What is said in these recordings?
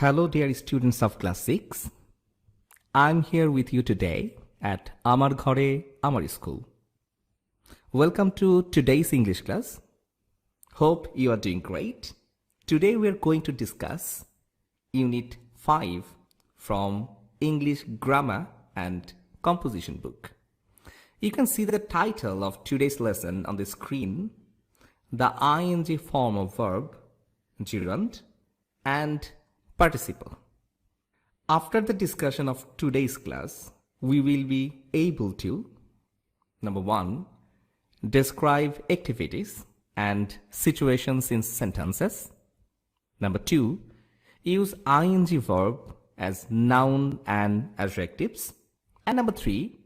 Hello, dear students of class 6. I'm here with you today at Amar Ghore Amar School. Welcome to today's English class. Hope you are doing great. Today we are going to discuss Unit 5 from English Grammar and Composition book. You can see the title of today's lesson on the screen. The ing form of verb, gerund, and participle. After the discussion of today's class, we will be able to, number 1, describe activities and situations in sentences. Number 2, use ing verb as noun and adjectives. And number 3,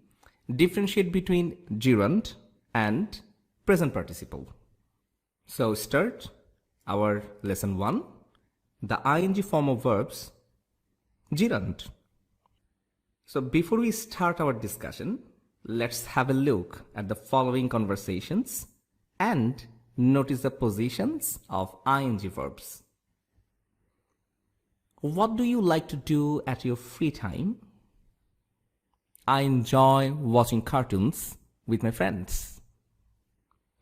differentiate between gerund and present participle. So start our lesson 1. The ing form of verbs, gerund. So before we start our discussion, let's have a look at the following conversations and notice the positions of ing verbs. What do you like to do at your free time? I enjoy watching cartoons with my friends.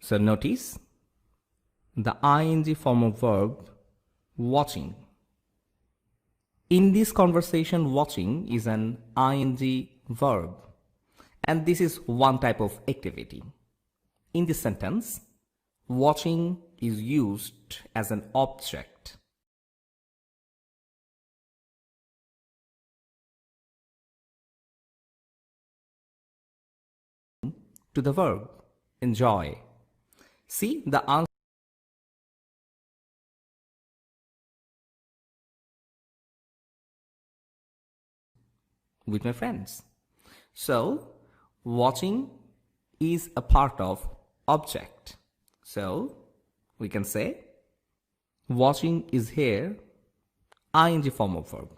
So notice the ing form of verb, watching. In this conversation, watching is an ing verb, and this is one type of activity. In this sentence, watching is used as an object. To the verb, enjoy. See the answer with my friends. So, watching is a part of object. So, we can say, watching is here, ing form of verb.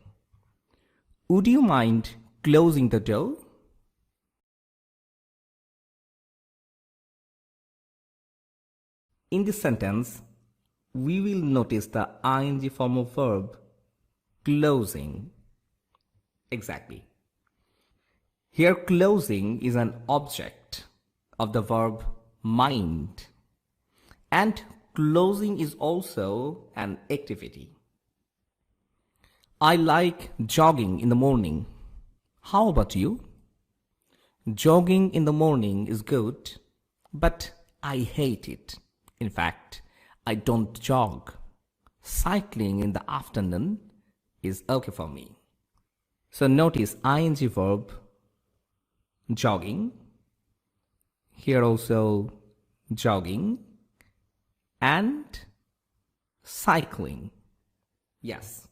Would you mind closing the door? In this sentence, we will notice the ing form of verb, closing. Exactly. Here, closing is an object of the verb mind, and closing is also an activity. I like jogging in the morning. How about you? Jogging in the morning is good, but I hate it. In fact, I don't jog. Cycling in the afternoon is okay for me. So notice ing verb, jogging, here also jogging, and cycling. Yes.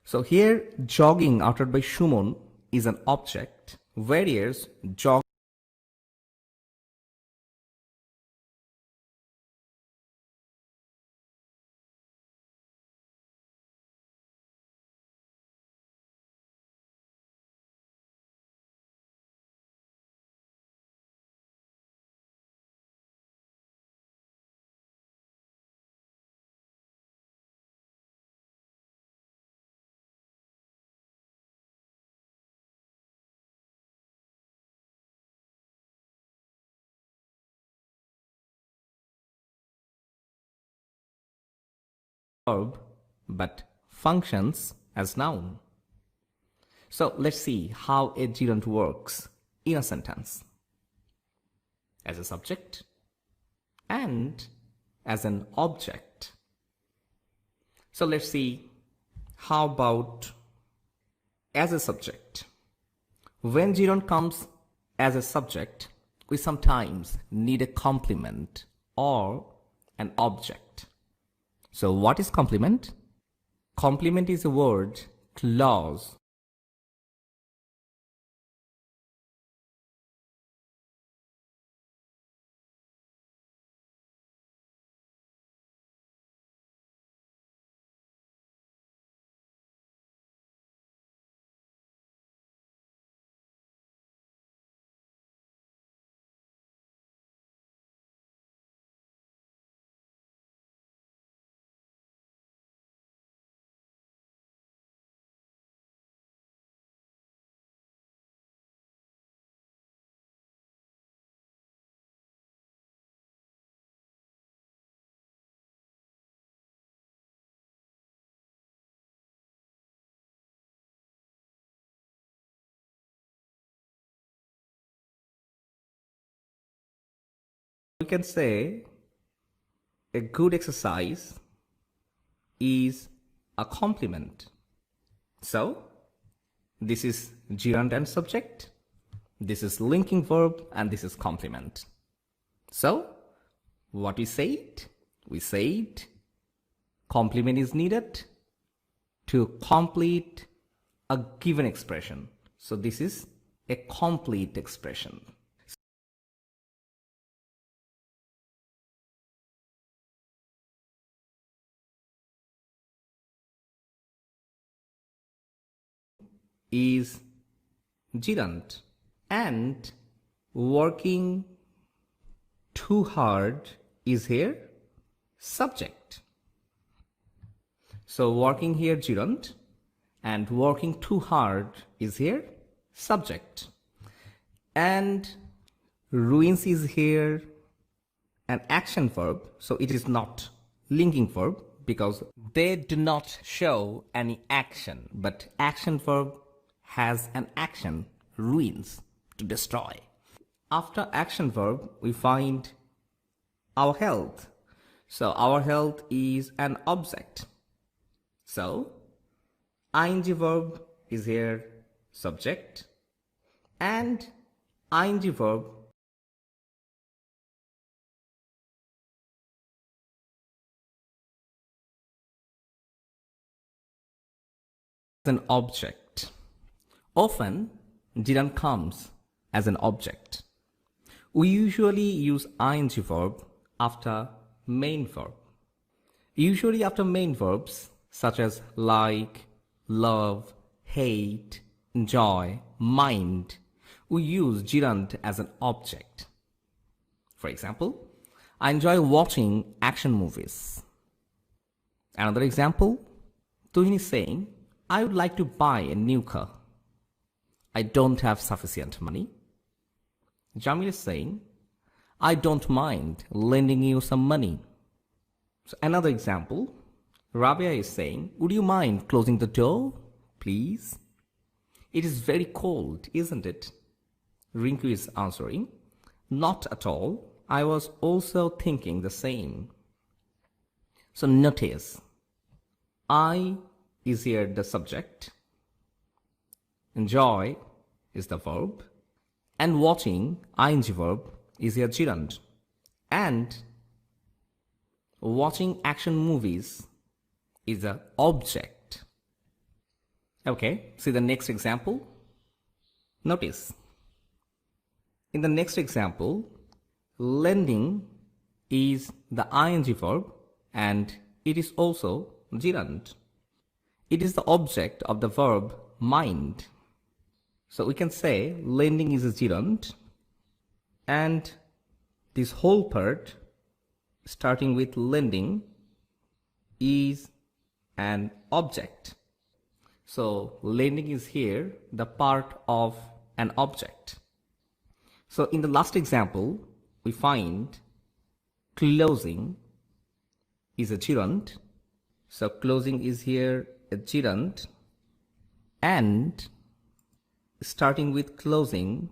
So here jogging uttered by Shumon is an object, whereas jog verb but functions as noun. So let's see how a gerund works in a sentence. As a subject and as an object. So let's see, how about as a subject? When gerund comes as a subject, we sometimes need a complement or an object. So what is complement? Complement is a word, clause. we can say a good exercise is a compliment. So this is gerund and subject, this is linking verb, and this is complement. So what we said? We said complement is needed to complete a given expression. So this is a complete expression. Is gerund, and working too hard is here subject. So working here gerund and working too hard is here subject, and ruins is here an action verb, so it is not linking verb because they do not show any action, but action verb has an action, ruins, to destroy. After action verb, we find our health. So our health is an object. So ing verb is here subject, and ing verb is an object. Often gerund comes as an object. We usually use ing verb after main verb. Usually after main verbs such as like, love, hate, enjoy, mind, we use gerund as an object. For example, I enjoy watching action movies. Another example, Tuhin is saying, I would like to buy a new car. I don't have sufficient money. Jamil is saying, I don't mind lending you some money. So another example, Rabia is saying, would you mind closing the door, please? It is very cold, isn't it? Rinku is answering, not at all. I was also thinking the same. So notice, I is here the subject, enjoy is the verb, and watching, ing verb, is here gerund, and watching action movies is an object. Okay, see the next example. Notice, in the next example, lending is the ing verb and it is also gerund. It is the object of the verb mind. So we can say lending is a gerund, and this whole part starting with lending is an object. So lending is here the part of an object. So in the last example, we find closing is a gerund. So closing is here a gerund, and starting with closing,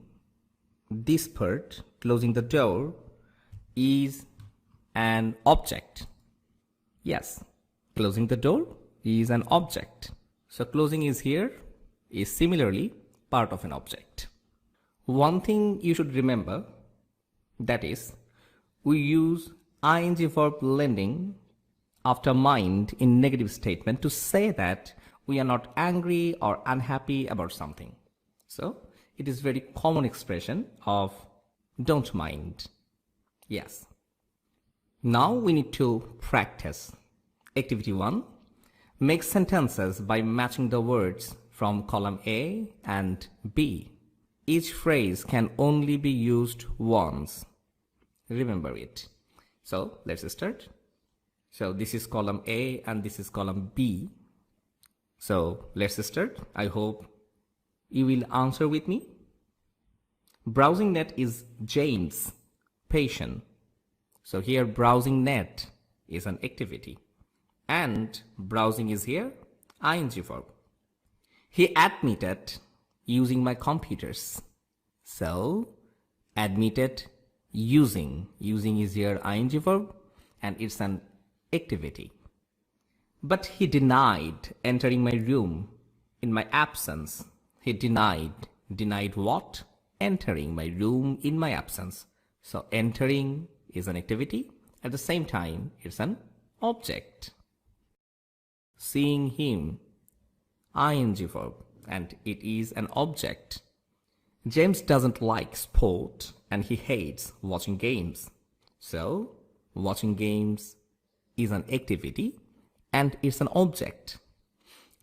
this part, closing the door, is an object. Yes, closing the door is an object. So closing is here is similarly part of an object. One thing you should remember, that is, we use ing verb lending after mind in negative statement to say that we are not angry or unhappy about something. So it is very common expression of don't mind. Yes. Now we need to practice. Activity 1. Make sentences by matching the words from column A and B. Each phrase can only be used once. Remember it. So let's start. So this is column A and this is column B. So let's start. I hope you will answer with me. Browsing net is James' passion. So here browsing net is an activity. And browsing is here ing verb. He admitted using my computers. So admitted using. Using is here ing verb and it's an activity. But he denied entering my room in my absence. He denied. Denied what? Entering my room in my absence. So entering is an activity. At the same time, it's an object. Seeing him, ing verb, and it is an object. James doesn't like sport and he hates watching games. So, watching games is an activity and it's an object.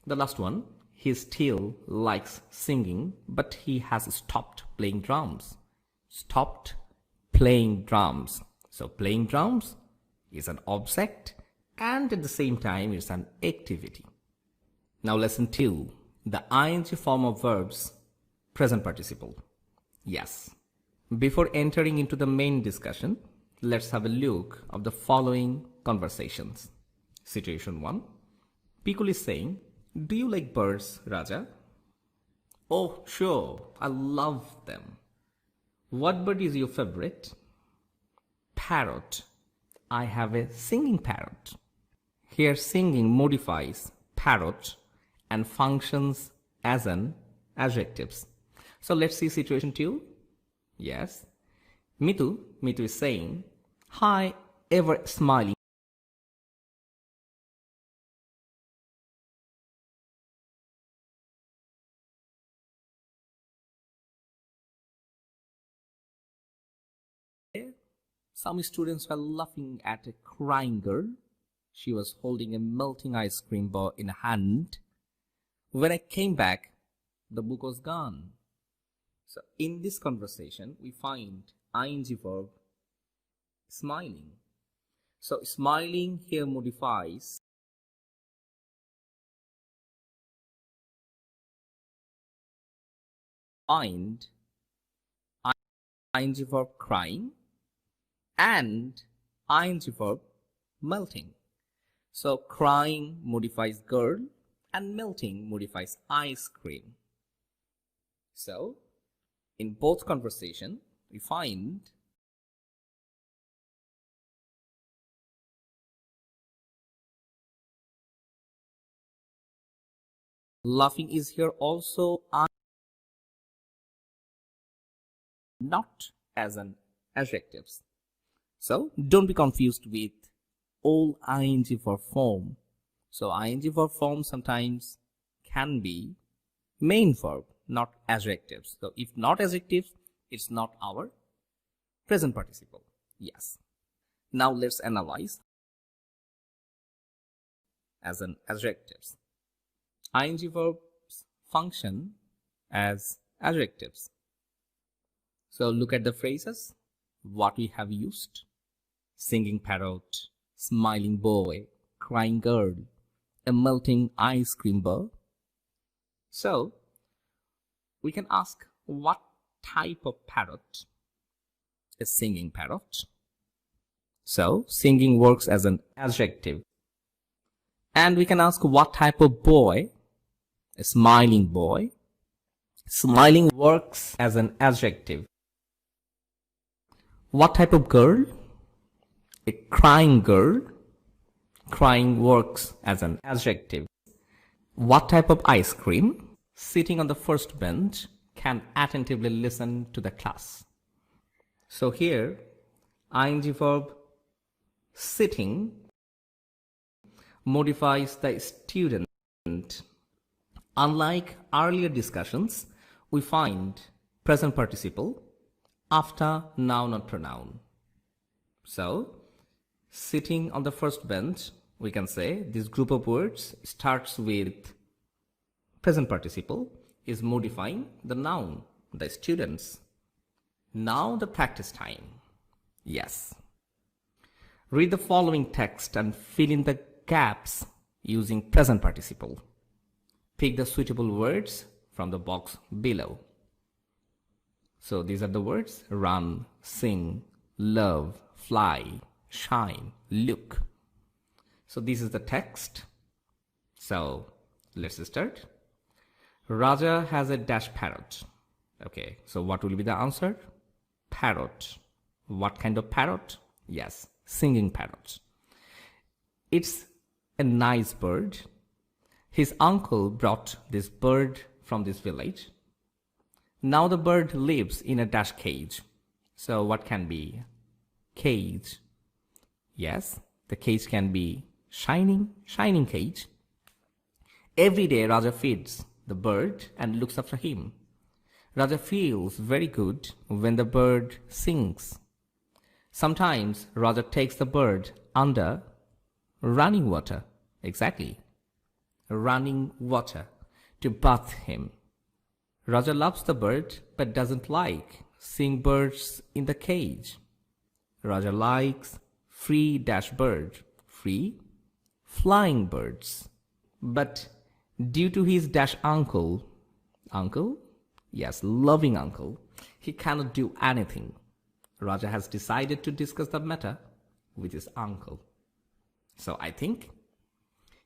The last one, he still likes singing, but he has stopped playing drums. Stopped playing drums. So, playing drums is an object and at the same time it's an activity. Now lesson 2, the ing form of verbs, present participle. Yes. Before entering into the main discussion, let's have a look of the following conversations. Situation 1. Pikul is saying, do you like birds, Raja? Oh, sure, I love them. What bird is your favorite? Parrot. I have a singing parrot. Here singing modifies parrot and functions as an adjectives. So let's see situation 2. Yes. Mitu is saying, hi, ever smiling. Some students were laughing at a crying girl. She was holding a melting ice cream bar in a hand. When I came back, the book was gone. So in this conversation, we find ing verb smiling. So smiling here modifies find ing verb crying and ing verb melting. So crying modifies girl and melting modifies ice cream. So in both conversation, we find laughing is here also not as an adjectives. So don't be confused with all ing verb form. So ing verb form sometimes can be main verb, not adjectives. So if not adjectives, it's not our present participle. Yes. Now let's analyze as an adjectives. Ing verbs function as adjectives. So look at the phrases, what we have used. Singing parrot, smiling boy, crying girl, a melting ice cream bar. So we can ask what type of parrot? A singing parrot. So singing works as an adjective. And we can ask what type of boy? A smiling boy. Smiling works as an adjective. What type of girl? A crying girl. Crying works as an adjective. What type of ice cream? Sitting on the first bench can attentively listen to the class. So here, ing verb sitting modifies the student. Unlike earlier discussions, we find present participle after noun or pronoun. So, sitting on the first bench, we can say this group of words starts with present participle is modifying the noun, the students. Now the practice time. Yes. Read the following text and fill in the gaps using present participle. Pick the suitable words from the box below. So these are the words: run, sing, love, fly, shine, look. So this is the text. So let's start. Raja has a dash parrot. Okay, so what will be the answer? Parrot. What kind of parrot? Yes, singing parrot. It's a nice bird. His uncle brought this bird from this village. Now the bird lives in a dash cage. So what can be cage? Yes, the cage can be shining cage. Every day Raja feeds the bird and looks after him. Raja feels very good when the bird sings. Sometimes Raja takes the bird under running water. Exactly. Running water to bathe him. Raja loves the bird but doesn't like seeing birds in the cage. Raja likes free dash bird, free flying birds. But due to his dash uncle, yes, loving uncle, he cannot do anything. Raja has decided to discuss the matter with his uncle. So I think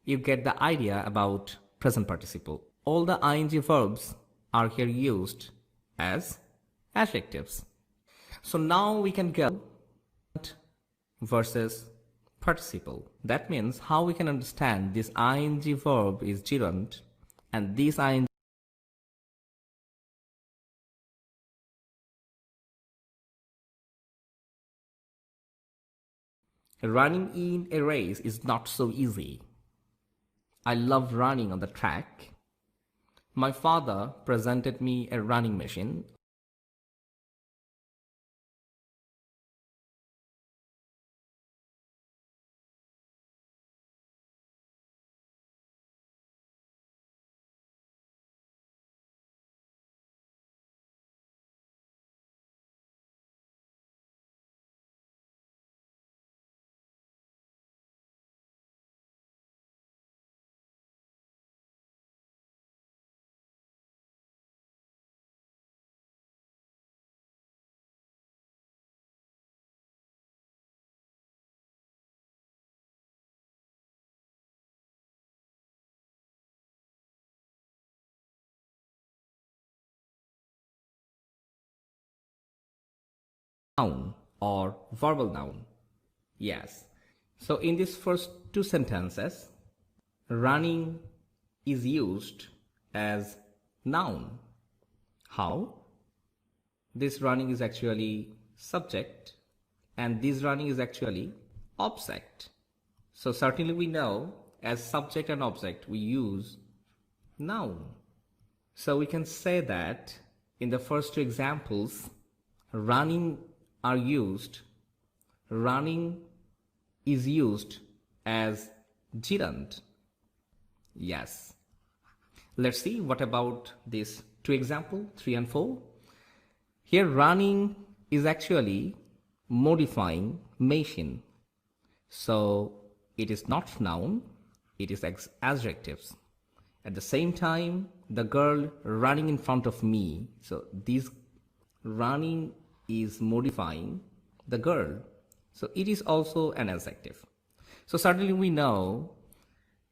you get the idea about present participle. All the ing verbs are here used as adjectives. So now we can go versus participle. That means how we can understand this ing verb is gerund and this ing running in a race is not so easy. I love running on the track. My father presented me a running machine. Noun or verbal noun. Yes. So in these first two sentences, running is used as noun. How? This running is actually subject and this running is actually object. So certainly we know as subject and object we use noun. So we can say that in the first two examples, running is used as gerund. Yes. Let's see what about this two example 3 and 4. Here running is actually modifying machine. So it is not noun, it is adjectives. At the same time, the girl running in front of me. So this running is modifying the girl. So it is also an adjective. So certainly we know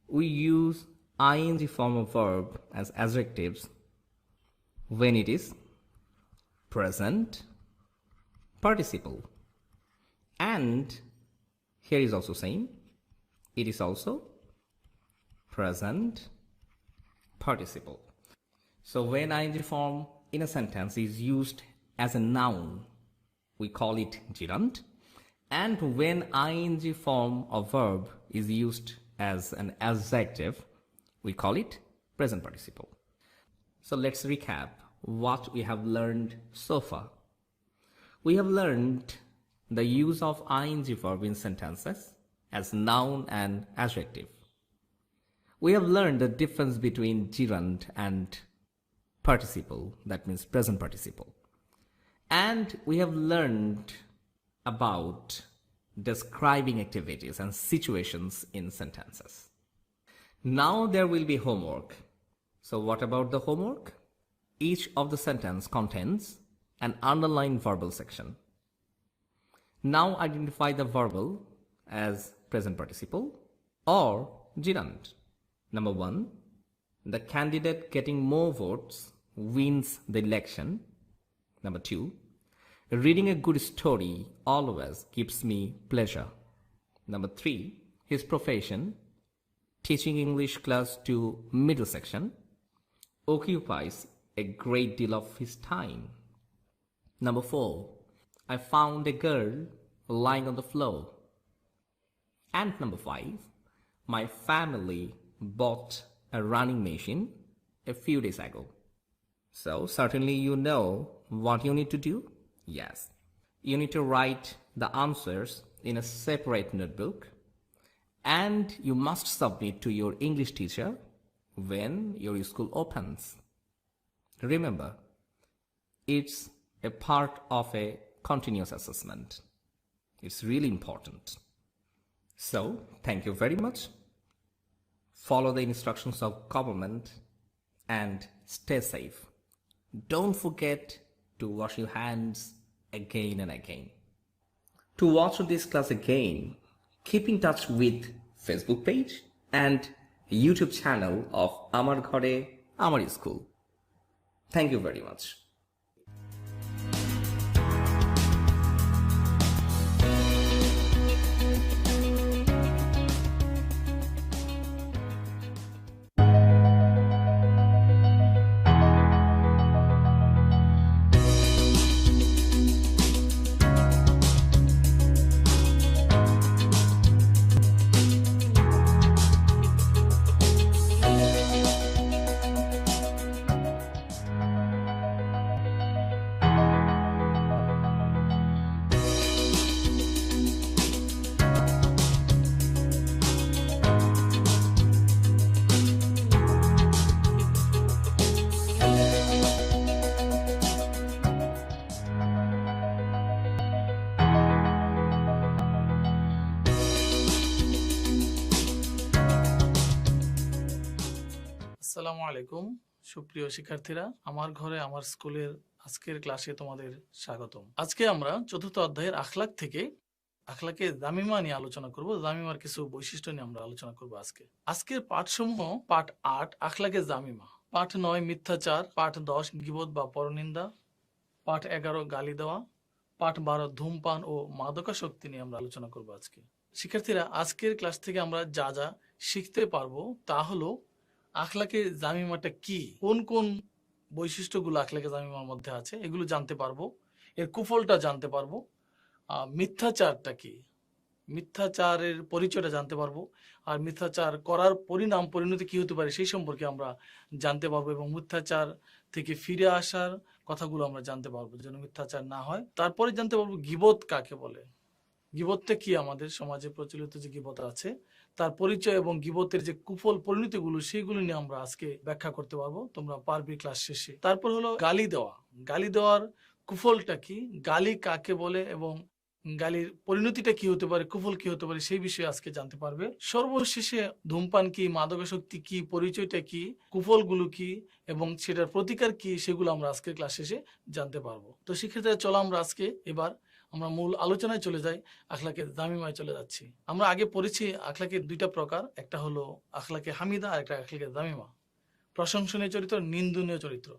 we use ing form of verb as adjectives when it is present participle. And here is also same. It is also present participle. So when ing form in a sentence is used as a noun, we call it gerund. And when ing form of verb is used as an adjective, we call it present participle. So let's recap what we have learned so far. We have learned the use of ing verb in sentences as noun and adjective. We have learned the difference between gerund and participle, that means present participle. And we have learned about describing activities and situations in sentences. Now there will be homework. So what about the homework? Each of the sentence contains an underlined verbal section. Now identify the verbal as present participle or gerund. Number 1, the candidate getting more votes wins the election. Number 2, Reading a good story always gives me pleasure. Number 3, his profession, teaching English class to middle section, occupies a great deal of his time. Number 4, I found a girl lying on the floor. And number 5, my family bought a running machine a few days ago. So certainly you know what you need to do. Yes, you need to write the answers in a separate notebook and you must submit to your English teacher when your school opens. Remember, it's a part of a continuous assessment. It's really important. So, thank you very much. Follow the instructions of government and stay safe. Don't forget to wash your hands again and again. To watch this class again, keep in touch with Facebook page and YouTube channel of Amar Ghore Amar School. Thank you very much. আসসালামু আলাইকুম সুপ্রিয় শিক্ষার্থীরা, আমার ঘরে আমার স্কুলের আজকের ক্লাসে তোমাদের স্বাগতম। আজকে আমরা চতুর্থ অধ্যায়ের আখলাক থেকে আখলাকে জামিমা নিয়ে আলোচনা করব। জামিমার কিছু বৈশিষ্ট্য নিয়ে আমরা আলোচনা করব। আজকের পাঠসমূহ: পাঠ 8 আখলাকে জামিমা, পাঠ 9 মিথ্যাচার, পাঠ 10 গীবত বা পরনিন্দা, পাঠ 11 গালি দেওয়া, পাঠ 12 ধূমপান ও মাদকাসক্তি নিয়ে আমরা আলোচনা করব। আজকে শিক্ষার্থীরা, আজকের ক্লাস থেকে আমরা যা যা শিখতে পারবো তা হলো আখলাকে জামিমাটা কি, কোন কোন বৈশিষ্ট্যগুলো আখলাকে জামিমার মধ্যে আছে এগুলো জানতে পারবো, এর কুফলটা জানতে পারবো, মিথ্যাচারটা কি, মিথ্যাচারের পরিচয়টা জানতে পারবো, আর মিথ্যাচার করার পরিণতি কি হতে পারে সেই সম্পর্কে আমরা জানতে পারবো, এবং মিথ্যাচার থেকে ফিরে আসার কথাগুলো আমরা জানতে পারবো যেন মিথ্যাচার না হয়। তারপরে জানতে পারবো গীবত কাকে বলে, গীবতটা কি, আমাদের সমাজে প্রচলিত যে গীবত আছে তার পরিচয় এবং গীবতের যে কুফল পরিণতিগুলো সেগুলো নিয়ে আমরা আজকে ব্যাখ্যা করতে পারবো, তোমরা পারবে ক্লাস শেষে। তারপর হলো গালি দেওয়া, গালি দেওয়ার কুফলটা কি, গালি কাকে বলে এবং গালির পরিণতিটা কি হতে পারে, কুফল কি হতে পারে সেই বিষয়ে আজকে জানতে পারবে। সর্বশেষে ধূমপান কি, মাদকাসক্তি কি, পরিচয়টা কি, কুফলগুলো কি এবং সেটার প্রতিকার কি সেগুলো আমরা আজকের ক্লাস শেষে জানতে পারবো। তো শিক্ষার্থীরা, চলো আমরা আজকে এবার আমরা মূল আলোচনায় চলে যাই, আখলাকে জামিমায় চলে যাচ্ছি। আমরা আগে পড়েছি আখলাকে দুইটা প্রকার, একটা হলো আখলাকে হামিদা আর একটা আখলাকে জামিমা, প্রশংসনীয় চরিত্র, নিন্দনীয় চরিত্র।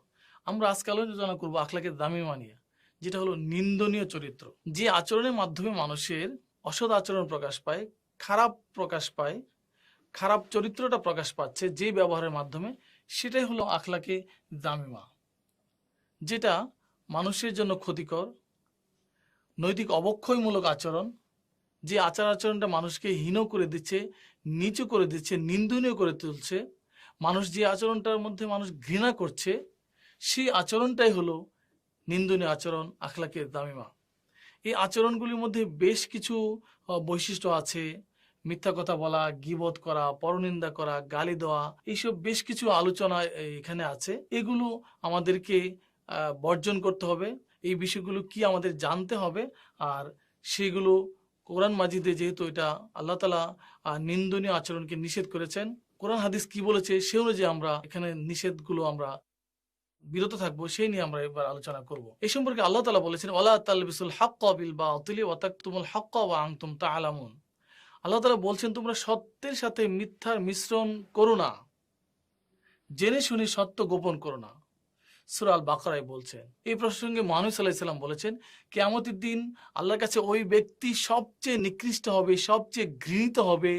আমরা আজকে আলোচনা করবো আখলাকে জামিমা নিয়ে, যেটা হলো নিন্দনীয় চরিত্র। যে আচরণের মাধ্যমে মানুষের অসৎ আচরণ প্রকাশ পায়, খারাপ প্রকাশ পায়, খারাপ চরিত্রটা প্রকাশ পাচ্ছে যে ব্যবহারের মাধ্যমে, সেটাই হলো আখলাকে জামিমা, যেটা মানুষের জন্য ক্ষতিকর, নৈতিক অবক্ষয়মূলক আচরণ, যে আচরণটা মানুষকে হীন করে দিচ্ছে, নিচু করে দিচ্ছে, নিন্দনীয় করে তুলছে, মানুষ যে আচরণটার মধ্যে মানুষ ঘৃণা করছে সেই আচরণটাই হলো নিন্দনীয় আচরণ, আখলাকে জামিমা। এই আচরণগুলির মধ্যে বেশ কিছু বৈশিষ্ট্য আছে, মিথ্যা কথা বলা, গীবত করা, পরনিন্দা করা, গালি দেওয়া, এইসব বেশ কিছু আলোচনা এখানে আছে। এগুলো আমাদেরকে বর্জন করতে হবে, এই বিষয়গুলো কি আমাদের জানতে হবে, আর সেগুলো কোরআন মাজিদে যেহেতু এটা আল্লাহ তাআলা নিন্দনীয় আচরণকে নিষেধ করেছেন, কোরআন হাদিস কি বলেছে সে অনুযায়ী আমরা এখানে নিষেধগুলো আমরা বিরত থাকবো, সেই নিয়ে আমরা এবার আলোচনা করব। এই সম্পর্কে আল্লাহ তাআলা বলেছেন, ওয়ালা তালবিসুল হাক্কা বিল বাতিলি ওয়া তাকতুমুল হাক্কা ওয়া আনতুম তা'লামুন। আল্লাহ তাআলা বলছেন, তোমরা সত্যের সাথে মিথ্যার মিশ্রণ করো না, জেনে শুনে সত্য গোপন করো না। সূরা আল বাকারায় বলছেন। এই প্রসঙ্গে মহানবী সাল্লাল্লাহু আলাইহি ওয়াসাল্লাম বলেছেন, কিয়ামতের দিন আল্লাহর কাছে ওই ব্যক্তি সবচেয়ে নিকৃষ্ট হবে, সবচেয়ে ঘৃণিত হবে,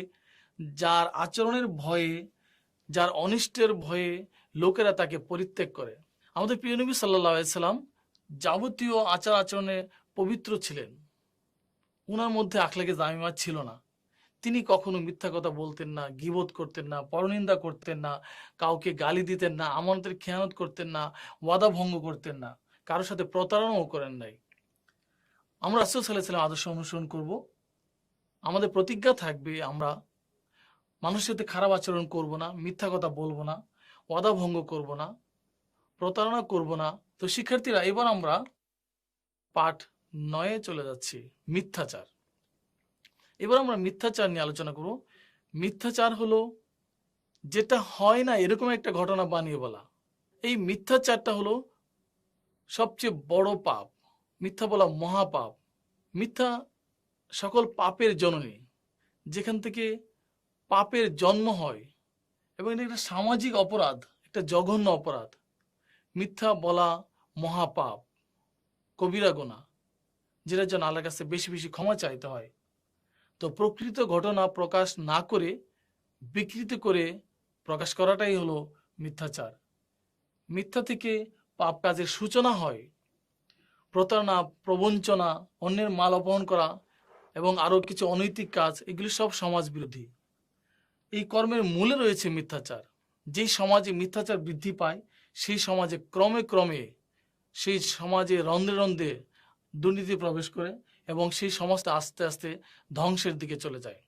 যার আচরণের ভয়ে, যার অনিষ্টের ভয়ে লোকেরা তাকে পরিত্যাগ করে। আমাদের প্রিয় নবী সাল্লাল্লাহু আলাইহি সাল্লাম যাবতীয় আচার আচরণে পবিত্র ছিলেন। উনার মধ্যে আখলাকে জামিমা ছিল না। তিনি কখনো মিথ্যা কথা বলতেন না, গীবত করতেন না, পরনিন্দা করতেন না, কাউকে গালি দিতেন না, আমানতের খেয়ানত করতেন না, ওয়াদা ভঙ্গ করতেন না, কারোর সাথে প্রতারণাও করেন নাই। আমরা রাসূল সাল্লাল্লাহু আলাইহি ওয়াসাল্লাম আদর্শ অনুসরণ করব। আমাদের প্রতিজ্ঞা থাকবে আমরা মানুষের সাথে খারাপ আচরণ করব না, মিথ্যা কথা বলবো না, ওয়াদা ভঙ্গ করব না, প্রতারণা করব না। তো শিক্ষার্থীরা, এবার আমরা পাঠ 9 চলে যাচ্ছি, মিথ্যাচার। এবার আমরা মিথ্যাচার নিয়ে আলোচনা করব। মিথ্যাচার হলো যেটা হয় না এরকম একটা ঘটনা বানিয়ে বলা। এই মিথ্যাচারটা হলো সবচেয়ে বড় পাপ। মিথ্যা বলা মহাপাপ। মিথ্যা সকল পাপের জননী, যেখান থেকে পাপের জন্ম হয়, এবং এটা একটা সামাজিক অপরাধ, একটা জঘন্য অপরাধ। মিথ্যা বলা মহাপাপ, কবিরা গুনাহ, যেটার জন্য আল্লাহর কাছে বেশি বেশি ক্ষমা চাইতে হয়। তো প্রকৃত ঘটনা প্রকাশ না করে বিকৃত করে প্রকাশ করাটাই হলো মিথ্যাচার। মিথ্যা থেকে পাপ কাজের সূচনা হয়। প্রতারণা, প্রবঞ্চনা, অন্যের মাল অপহরণ করা এবং আরো কিছু অনৈতিক কাজ, এগুলি সব সমাজ বিরোধী। এই কর্মের মূলে রয়েছে মিথ্যাচার। যেই সমাজে মিথ্যাচার বৃদ্ধি পায়, সেই সমাজে ক্রমে ক্রমে সেই সমাজে রন্ধ্রে রন্ধ্রে দুর্নীতি প্রবেশ করে এবং সেই সমাজটা আস্তে আস্তে ধ্বংসের দিকে চলে যায়।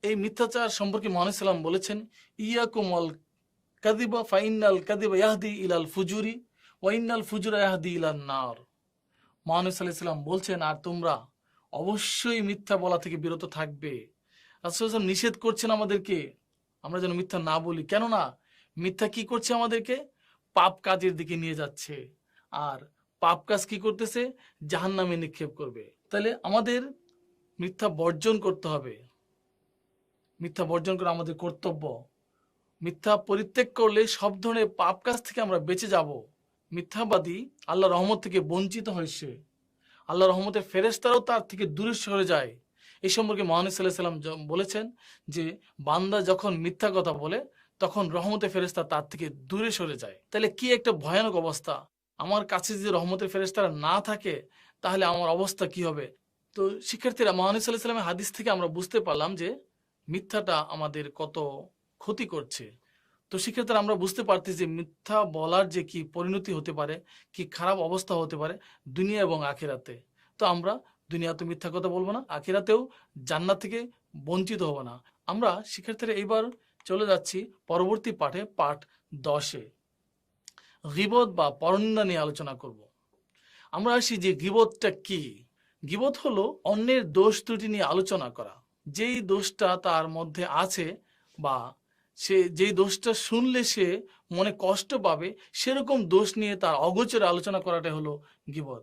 এই মিথ্যাচার সম্পর্কে মহানবী সাল্লাল্লাহু আলাইহি ওয়াসাল্লাম বলেছেন, ইয়াকুম আল কাযিবা ফাইনাল কাযিবা ইয়াহদি ইলাল ফুজুরি ওয়া ইন্নাল ফুজুরা ইয়াহদি ইলান নার। মহানবী সাল্লাল্লাহু আলাইহি ওয়াসাল্লাম বলছেন, আর তোমরা অবশ্যই মিথ্যা বলা থেকে বিরত থাকবে। রাসূল সাল্লাল্লাহু আলাইহি ওয়াসাল্লাম নিষেধ করছেন আমাদেরকে আমরা যেন মিথ্যা না বলি। কেননা মিথ্যা কি করছে? আমাদেরকে পাপ কাজের দিকে নিয়ে যাচ্ছে, আর পাপ কাজ কি করতেছে? জাহান্নামে নিক্ষেপ করবে। তাহলে আমাদের মিথ্যা বর্জন করতে হবে। মিথ্যা বর্জন করা আমাদের কর্তব্য। মিথ্যা পরিত্যাগ করলে সব ধরনের পাপ কাজ থেকে আমরা বেঁচে যাব। মিথ্যাবাদী আল্লাহ রহমত থেকে বঞ্চিত হয় সে। আল্লাহ রহমতের ফেরেশতারাও তার থেকে দূরে সরে যায়। এই সম্পর্কে মহানবী সাল্লাল্লাহু আলাইহি ওয়াসাল্লাম বলেছেন যে বান্দা যখন মিথ্যা কথা বলে তখন রহমতের ফেরেশতা তার থেকে দূরে সরে যায়। তাহলে কি একটা ভয়ানক অবস্থা! আমার কাছে যদি রহমতের ফেরেশতারা না থাকে তাহলে আমার অবস্থা কি হবে? তো শিক্ষার্থীরা, মহানবী সাল্লাল্লাহু আলাইহি ওয়াসাল্লামের হাদিস থেকে আমরা বুঝতে পারলাম যে মিথ্যাটা আমাদের কত ক্ষতি করছে। তো শিক্ষার্থীরা, আমরা বুঝতে পারতেছি যে মিথ্যা বলার যে কি পরিণতি হতে পারে, কি খারাপ অবস্থা হতে পারে দুনিয়া এবং আখিরাতে। তো আমরা দুনিয়াতে মিথ্যা কথা বলবো না, আখিরাতেও জান্নাত থেকে বঞ্চিত হব না। আমরা শিক্ষার্থীরা এইবার চলে যাচ্ছি পরবর্তী পাঠে, পাঠ 10-এ। গীবত বা পরনিন্দা নিয়ে আলোচনা করব। আমরা আসি যে গীবতটা কি। গীবত হলো অন্যের দোষ ত্রুটি নিয়ে আলোচনা করা। যেই দোষটা তার মধ্যে আছে বা সে যেই দোষটা শুনলে সে মনে কষ্ট পাবে, সেরকম দোষ নিয়ে তার অগোচরে আলোচনা করাটাই হলো গীবত।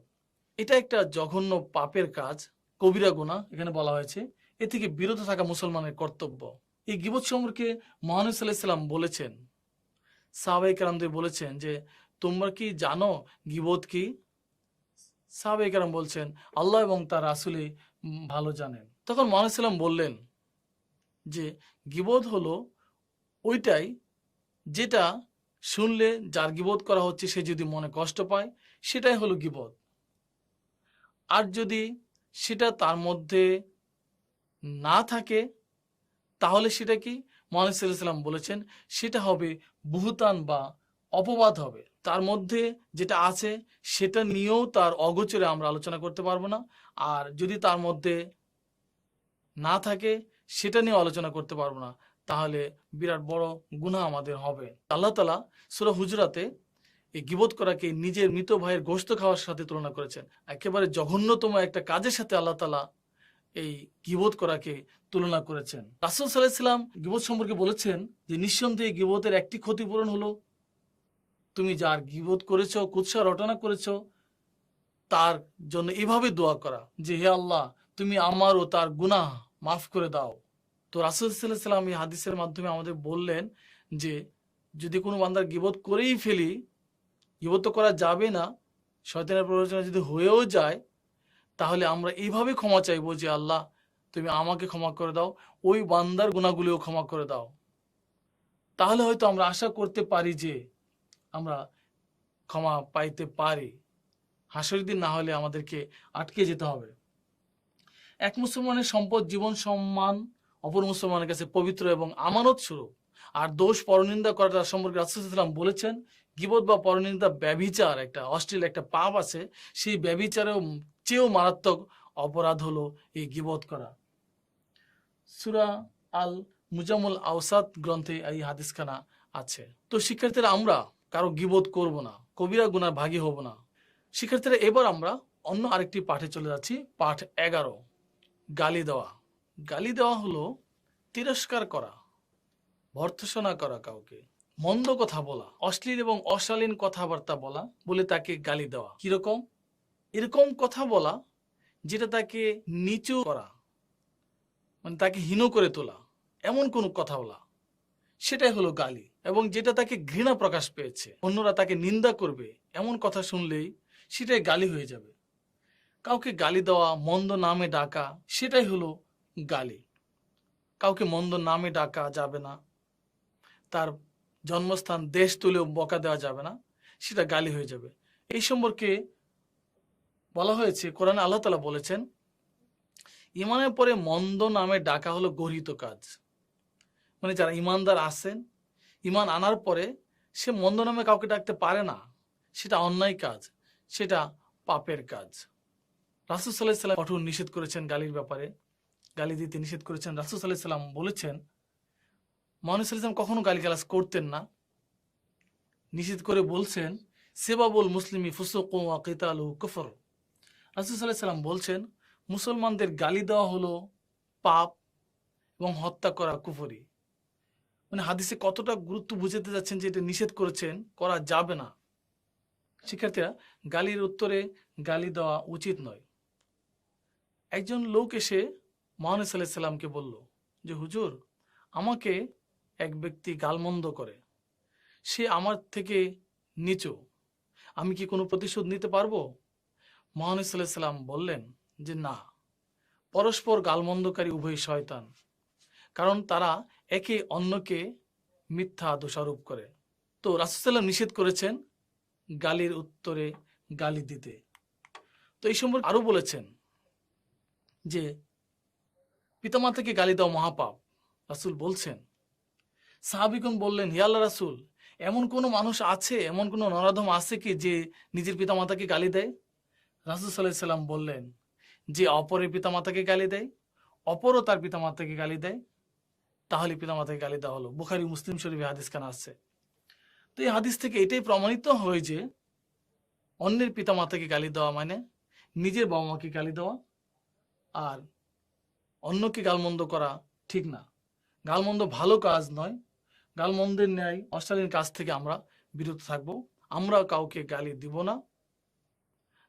এটা একটা জঘন্য পাপের কাজ, কবিরা গুনাহ এখানে বলা হয়েছে। এ থেকে বিরত থাকা মুসলমানের কর্তব্য। এই গীবত সম্পর্কে মহানবী সাল্লাল্লাহু আলাইহি ওয়াসাল্লাম বলেছেন, সাহাবায়ে কেরামদের বলেছেন যে তোমরা কি জানো গীবত কি? সাহাবায়ে কেরাম বলছেন, আল্লাহ এবং তার রাসূলই ভালো জানেন। তখন মহানবী সাল্লাল্লাহু আলাইহি ওয়াসাল্লাম বললেন যে গীবত হলো ওইটাই যেটা শুনলে যার গীবত করা হচ্ছে সে যদি মনে কষ্ট পায়, সেটাই হলো গীবত। আর যদি সেটা তার মধ্যে না থাকে তাহলে সেটা কি? মহানবী সাল্লাল্লাহু আলাইহি ওয়াসাল্লাম বলেছেন সেটা হবে বুহতান বা অপবাদ হবে। তার মধ্যে যেটা আছে সেটা নিয়েও তার অগোচরে আমরা আলোচনা করতে পারবো না, আর যদি তার মধ্যে না থাকে সেটা নিয়ে আলোচনা করতে পারবো না, তাহলে বিরাট বড় গুনাহ আমাদের হবে। আল্লাহ তাআলা সূরা হুজরাতে এই গীবত করাকে নিজের মৃত ভাইয়ের গোশত খাওয়ার সাথে তুলনা করেছেন। একেবারে জঘন্যতম একটা কাজের সাথে আল্লাহ তাআলা এই গীবত করাকে তুলনা করেছেন। রাসূল সাল্লাল্লাহু আলাইহি ওয়াসাল্লাম গীবত সম্পর্কে বলেছেন যে নিঃসন্দেহে গীবতের একটি ক্ষতিপূরণ হলো তুমি যার গীবত করেছো, কুৎসা রটনা করেছো, তার জন্য এভাবে দোয়া করা যে হে আল্লাহ, তুমি আমার ও তার গুনাহ মাফ করে দাও। তো রাসূল সাল্লাল্লাহু আলাইহি ওয়াসাল্লাম এই হাদিসের মাধ্যমে আমাদের বললেন যে যদি কোনো বান্দার গীবত করেই ফেলি, গীবত তো করা যাবে না, শয়তানের প্ররোচনা যদি হয়েও যায় তাহলে আমরা এইভাবে ক্ষমা চাইবো যে আল্লাহ তুমি আমাকে ক্ষমা করে দাও, ওই বান্দার গুনাহগুলিও ক্ষমা করে দাও। তাহলে হয়তো আমরা আশা করতে পারি যে আমরা ক্ষমা পাইতে পারি। হাসরের দিন না হলে আমাদেরকে আটকে যেতে হবে। এক মুসলমানের সম্পদ, জীবন, সম্মান অপর মুসলমানের কাছে পবিত্র এবং আমানত স্বরূপ। আর দোষ পরনিন্দা করা সম্পর্কে রাসূল সাল্লাল্লাহু আলাইহি ওয়াসাল্লাম বলেছেন, গীবত বা পরনিন্দা ব্যভিচার, একটা অশ্লীল একটা পাপ আছে, সেই ব্যভিচারেও চেয়েও মারাত্মক অপরাধ হলো এই গীবত করা। সূরা আল মুজাম্মুল আওসাত গ্রন্থে এই হাদিসখানা আছে। তো শিক্ষার্থীরা, আমরা কারো গীবত করব না, কবিরা গুনার ভাগী হব না। শিক্ষার্থীরা, এবার আমরা অন্য আরেকটি পাঠে চলে যাচ্ছি, পাঠ 11, গালি দেওয়া। গালি দেওয়া হলো তিরস্কার করা, ভর্ৎসনা করা, কাউকে মন্দ কথা বলা, অশ্লীল এবং অশালীন কথাবার্তা বলা, বলে তাকে গালি দেওয়া। কিরকম? এরকম কথা বলা যেটা তাকে নিচু করা, মানে তাকে হীন করে তোলা, এমন কোন কথা বলা, সেটাই হলো গালি। এবং যেটা তাকে ঘৃণা প্রকাশ পেয়েছে, অন্যরা তাকে নিন্দা করবে, এমন কথা শুনলেই সেটাই গালি হয়ে যাবে। কাউকে গালি দেওয়া, মন্দ নামে ডাকা, সেটাই হলো গালি। কাউকে মন্দ নামে ডাকা যাবে না, তার জন্মস্থান, দেশ তুলেও বকা দেওয়া যাবে না, সেটা গালি হয়ে যাবে। এই সম্পর্কে বলা হয়েছে, কোরআনে আল্লাহ তাআলা বলেছেন, ইমানের পরে মন্দ নামে ডাকা হলো গর্হিত কাজ। মানে যারা ইমানদার আছেন, ইমান আনার পরে সে মন্দ নামে কাউকে ডাকতে পারে না, সেটা অন্যায় কাজ, সেটা পাপের কাজ। রাসূল সাল্লাল্লাহু আলাইহি ওয়াসাল্লাম কঠোর নিষেধ করেছেন গালির ব্যাপারে, গালি দিতে নিষেধ করেছেন। রাসূল সাল্লাল্লাহু আলাইহি ওয়াসাল্লাম বলেছেন, মহানবী সাল্লাল্লাহু আলাইহি ওয়াসাল্লাম কখনো গালিগালাজ করতেন না। নিষেধ করে বলছেন, সিবাবুল মুসলিমি ফুসুকুন ওয়া কিতালুহু কুফর। রাসূল সাল্লাল্লাহু আলাইহি ওয়াসাল্লাম বলছেন, মুসলমানদের গালি দেওয়া হলো পাপ এবং হত্যা করা কুফরি। মানে হাদিসে কতটা গুরুত্ব বুঝাতে যাচ্ছেন যে এটা নিষেধ করেছেন, করা যাবে না। শিক্ষার্থীরা, গালির উত্তরে গালি দেওয়া উচিত নয়। একজন লোক এসে মহানবী সাল্লাল্লাহু আলাইহি সাল্লামকে বলল যে, হুজুর, আমাকে এক ব্যক্তি গালমন্দ করে, সে আমার থেকে নিচু, আমি কি কোনো প্রতিশোধ নিতে পারবো? মহানবী সাল্লাল্লাহু আলাইহি সাল্লাম বললেন যে, না, পরস্পর গালমন্দকারী উভয় শয়তান, কারণ তারা একে অন্যকে মিথ্যা দোষারোপ করে। তো রাসূল সাল্লাল্লাহু আলাইহি ওয়াসাল্লাম নিষেধ করেছেন গালির উত্তরে গালি দিতে। তো এই সম্পর্কে আরো বলেছেন যে পিতামাতাকে গালি দেওয়া মহাপাপ। রাসূল বলছেন, সাহাবীগণ বললেন, হে আল্লাহর রাসূল, এমন কোন মানুষ আছে, এমন কোন নরাধম আছে কি যে নিজের পিতামাতাকে গালি দেয়? রাসূল সাল্লাল্লাহু আলাইহি সাল্লাম বললেন, যে অপরের পিতামাতাকে গালি দেয়, অপরও তার পিতামাতাকে গালি দেয়, তাহলে পিতামাতাকে গালি দেওয়া হলো। বুখারী, মুসলিম শরীফে হাদিসখানা আছে। তো এই হাদিস থেকে এটাই প্রমাণিত হয় যে অন্যের পিতামাতাকে গালি দেওয়া মানে নিজের বাবা মাকে গালি দেওয়া, আর অন্যকে গালমন্দ করা ঠিক না। গালমন্দ ভালো কাজ নয়। গালমন্দের ন্যায় অশালীন কাজ থেকে আমরা বিরত থাকব। আমরা কাউকে গালি দিব না,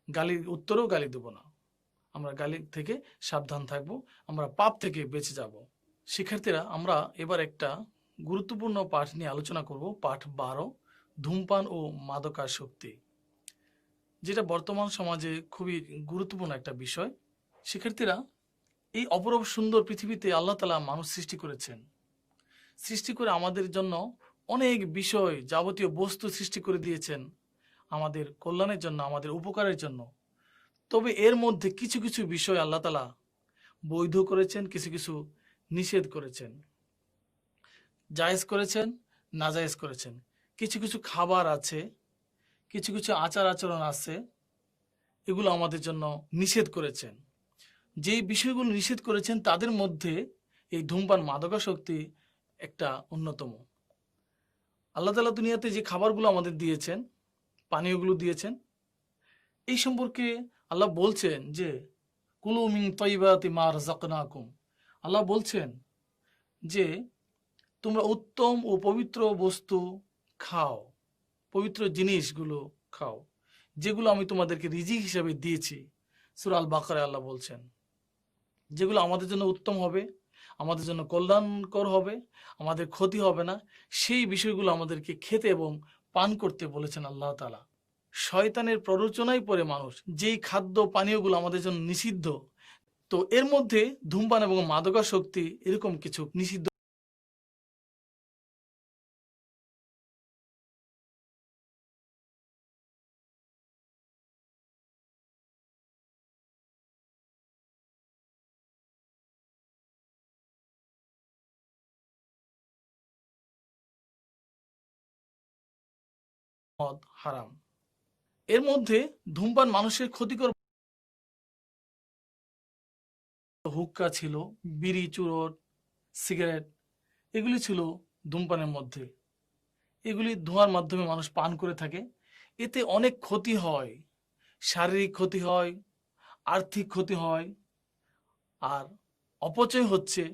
গালির উত্তরেও গালি দেব না। আমরা গালি থেকে সাবধান থাকব, আমরা পাপ থেকে বেঁচে যাব। শিক্ষার্থীরা, আমরা এবার একটা গুরুত্বপূর্ণ পাঠ নিয়ে আলোচনা করব, পাঠ 12, ধূমপান ও মাদকাসক্তি, যেটা বর্তমান সমাজে খুবই গুরুত্বপূর্ণ একটা বিষয়। শিক্ষার্থীরা, এই অপরূপ সুন্দর পৃথিবীতে আল্লাহ তাআলা মানুষ সৃষ্টি করেছেন। সৃষ্টি করে আমাদের জন্য অনেক বিষয়, যাবতীয় বস্তু সৃষ্টি করে দিয়েছেন আমাদের কল্যাণের জন্য, আমাদের উপকারের জন্য। তবে এর মধ্যে কিছু কিছু বিষয় আল্লাহ তাআলা বৈধ করেছেন, কিছু কিছু নিষেধ করেছেন, জায়েজ করেছেন, নাজায়েজ করেছেন। কিছু কিছু খাবার আছে, কিছু কিছু আচার আচরণ আছে, এগুলো আমাদের জন্য নিষেধ করেছেন। যেই বিষয়গুলো নিষেধ করেছেন তাদের মধ্যে এই ধূমপান, মাদকাসক্তি একটা অন্যতম। আল্লাহ তাআলা দুনিয়াতে যে খাবারগুলো আমাদের দিয়েছেন, পানীয়গুলো দিয়েছেন, এই সম্পর্কে আল্লাহ বলছেন যে কুলু মিন তাইয়্যিবাতি মা রাযাকনাকুম। আল্লাহ বলছেন যে তোমরা উত্তম ও পবিত্র বস্তু খাও, পবিত্র জিনিসগুলো খাও, যেগুলো আমি তোমাদেরকে রিজিক হিসেবে দিয়েছি। সূরা আল বাকারায় আল্লাহ বলছেন, যেগুলো আমাদের জন্য উত্তম হবে, আমাদের জন্য কল্যাণকর হবে, আমাদের ক্ষতি হবে না, সেই বিষয়গুলো আমাদেরকে খেতে এবং পান করতে বলেছেন আল্লাহ তাআলা। শয়তানের প্ররোচনায় পড়ে মানুষ, যেই খাদ্য পানীয়গুলো আমাদের জন্য নিষিদ্ধ, তো এর মধ্যে ধূমপান এবং মাদকাসক্তি এরকম কিছু নিষিদ্ধ মদ হারাম। এর মধ্যে ধূমপান মানুষের ক্ষতিকর, হুক্কা ছিল, বিড়ি, চুরট, সিগারেট, এগুলি ছিল ধূমপানের মধ্যে। এগুলি ধোঁয়ার মাধ্যমে মানুষ পান করে থাকে। এতে অনেক ক্ষতি হয়, শারীরিক ক্ষতি হয়, আর্থিক ক্ষতি হয়, আর অপচয় হচ্ছে।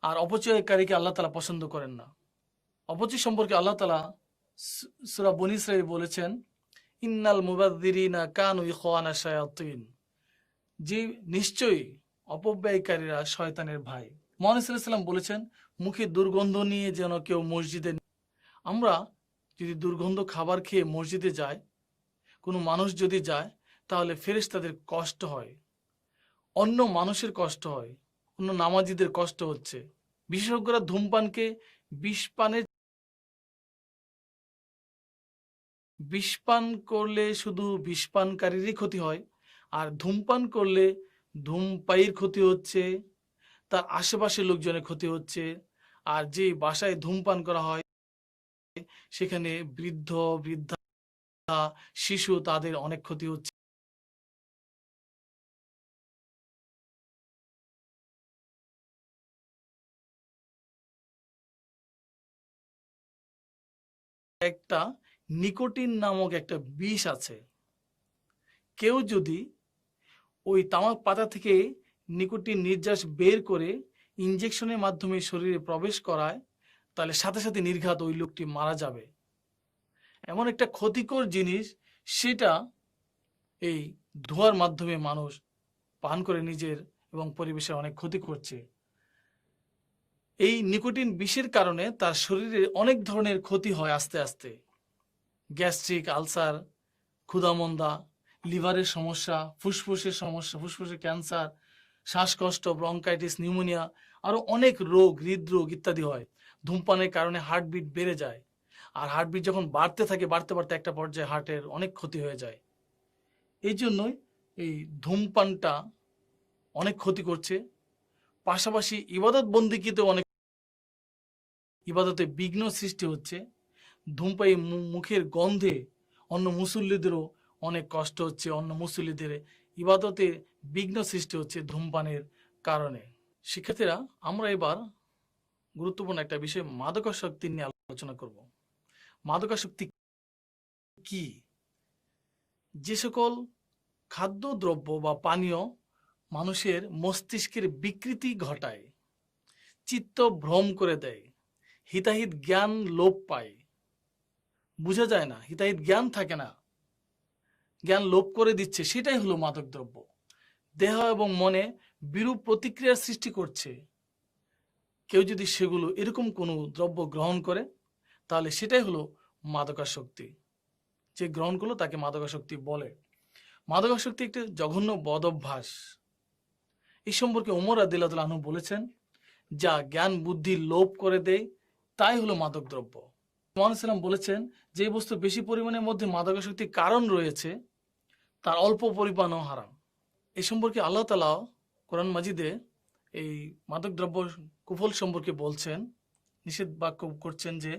আর অপচয়কারীকে আল্লাহ তাআলা পছন্দ করেন না। অপচয় সম্পর্কে আল্লাহ তাআলা সূরা বনী ইসরাঈল বলেছেন, ইন্নাল মুবাযযিরিনা কানু ইখওয়ানা শায়াতিন, যে নিশ্চয়ই অপব্যয়কারীরা শয়তানের ভাই। মুহাম্মদ সাল্লাল্লাহু আলাইহি ওয়াসাল্লাম বলেছেন, মুখে দুর্গন্ধ নিয়ে যেন কেউ মসজিদে, আমরা যদি দুর্গন্ধ খাবার খেয়ে মসজিদে যায়, কোনো মানুষ যদি যায়, তাহলে ফেরেশতাদের কষ্ট হয়, অন্য মানুষের কষ্ট হয়, অন্য নামাজীদের কষ্ট হচ্ছে। বিশেষজ্ঞরা ধূমপানকে বিষপান করলে শুধু বিষপানকারীরই ক্ষতি হয়, আর ধূমপান করলে ধূমপায়ীর ক্ষতি হচ্ছে, তার আশেপাশের লোকজনের ক্ষতি হচ্ছে। আর যে বাসায় ধূমপান করা হয় সেখানে বৃদ্ধ, বৃদ্ধা, শিশু, তাদের অনেক ক্ষতি হচ্ছে। একটা নিকোটিন নামক একটা বিষ আছে। কেউ যদি ওই তামাক পাতা থেকে নিকোটিন নির্যাস বের করে ইনজেকশনের মাধ্যমে শরীরে প্রবেশ করায়, তাহলে সাথে সাথে নির্ঘাত ওই লোকটি মারা যাবে। এমন একটা ক্ষতিকর জিনিস, সেটা এই ধোঁয়ার মাধ্যমে মানুষ পান করে নিজের এবং পরিবেশের অনেক ক্ষতি করছে। এই নিকোটিন বিষের কারণে তার শরীরে অনেক ধরনের ক্ষতি হয় আস্তে আস্তে। গ্যাস্ট্রিক আলসার, ক্ষুধামন্দা, লিভারের সমস্যা, ফুসফুসের সমস্যা, ফুসফুসের ক্যান্সার, শ্বাসকষ্ট, ব্রঙ্কাইটিস, নিউমোনিয়া, আরো অনেক রোগ, হৃদরোগ ইত্যাদি হয়। ধূমপানের কারণে হার্টবিট বেড়ে যায়। আর হার্টবিট যখন বাড়তে থাকে, বাড়তে বাড়তে একটা পর্যায়ে হার্টের অনেক ক্ষতি হয়ে যায়। এই জন্যই এই ধূমপানটা অনেক ক্ষতি করছে। পাশাপাশি ইবাদত বন্দিকিতে অনেক ইবাদতে বিঘ্ন সৃষ্টি হচ্ছে। ধূমপায়ী মুখের গন্ধে অন্য মুসল্লিদেরও অনেক কষ্ট হচ্ছে, অন্য মুসল্লিদের ইবাদতে বিঘ্ন সৃষ্টি হচ্ছে ধূমপানের কারণে। শিক্ষার্থীরা, আমরা এবার গুরুত্বপূর্ণ একটা বিষয় মাদকাসক্তি নিয়ে আলোচনা করব। মাদকাসক্তি কি? যে সকল খাদ্যদ্রব্য বা পানীয় মানুষের মস্তিষ্কের বিকৃতি ঘটায়, চিত্ত ভ্রম করে দেয়, হিতাহিত জ্ঞান লোপ পায়, বোঝা যায় না, হিতাহিত জ্ঞান থাকে না, জ্ঞান লোপ করে দিচ্ছে, সেটাই হলো মাদক দ্রব্য। দেহ এবং মনে বিরূপ প্রতিক্রিয়ার সৃষ্টি করছে। কেউ যদি সেগুলো এরকম কোনো দ্রব্য গ্রহণ করে, তাহলে সেটাই হলো মাদকাসক্তি। যে গ্রহণ করলো তাকে মাদকাসক্তি বলে। মাদকাসক্তি একটি জঘন্য বদ অভ্যাস। এই সম্পর্কে ওমর রাদিয়াল্লাহু আনহু বলেছেন, যা জ্ঞান বুদ্ধি লোপ করে দেয় তাই হলো মাদক দ্রব্য। মুহাম্মদ সাল্লাল্লাহু বলেছেন, যে বস্তু বেশি পরিমাণের মধ্যে মাদকাসক্তির কারণ রয়েছে, তার অল্প পরিমাণও হারাম। এই সম্পর্কে আল্লাহ তাআলা কোরআন মাজিদে এই মাদক দ্রব্য কুফল সম্পর্কে বলছেন, নিষেধ বাক্য করছেন যে,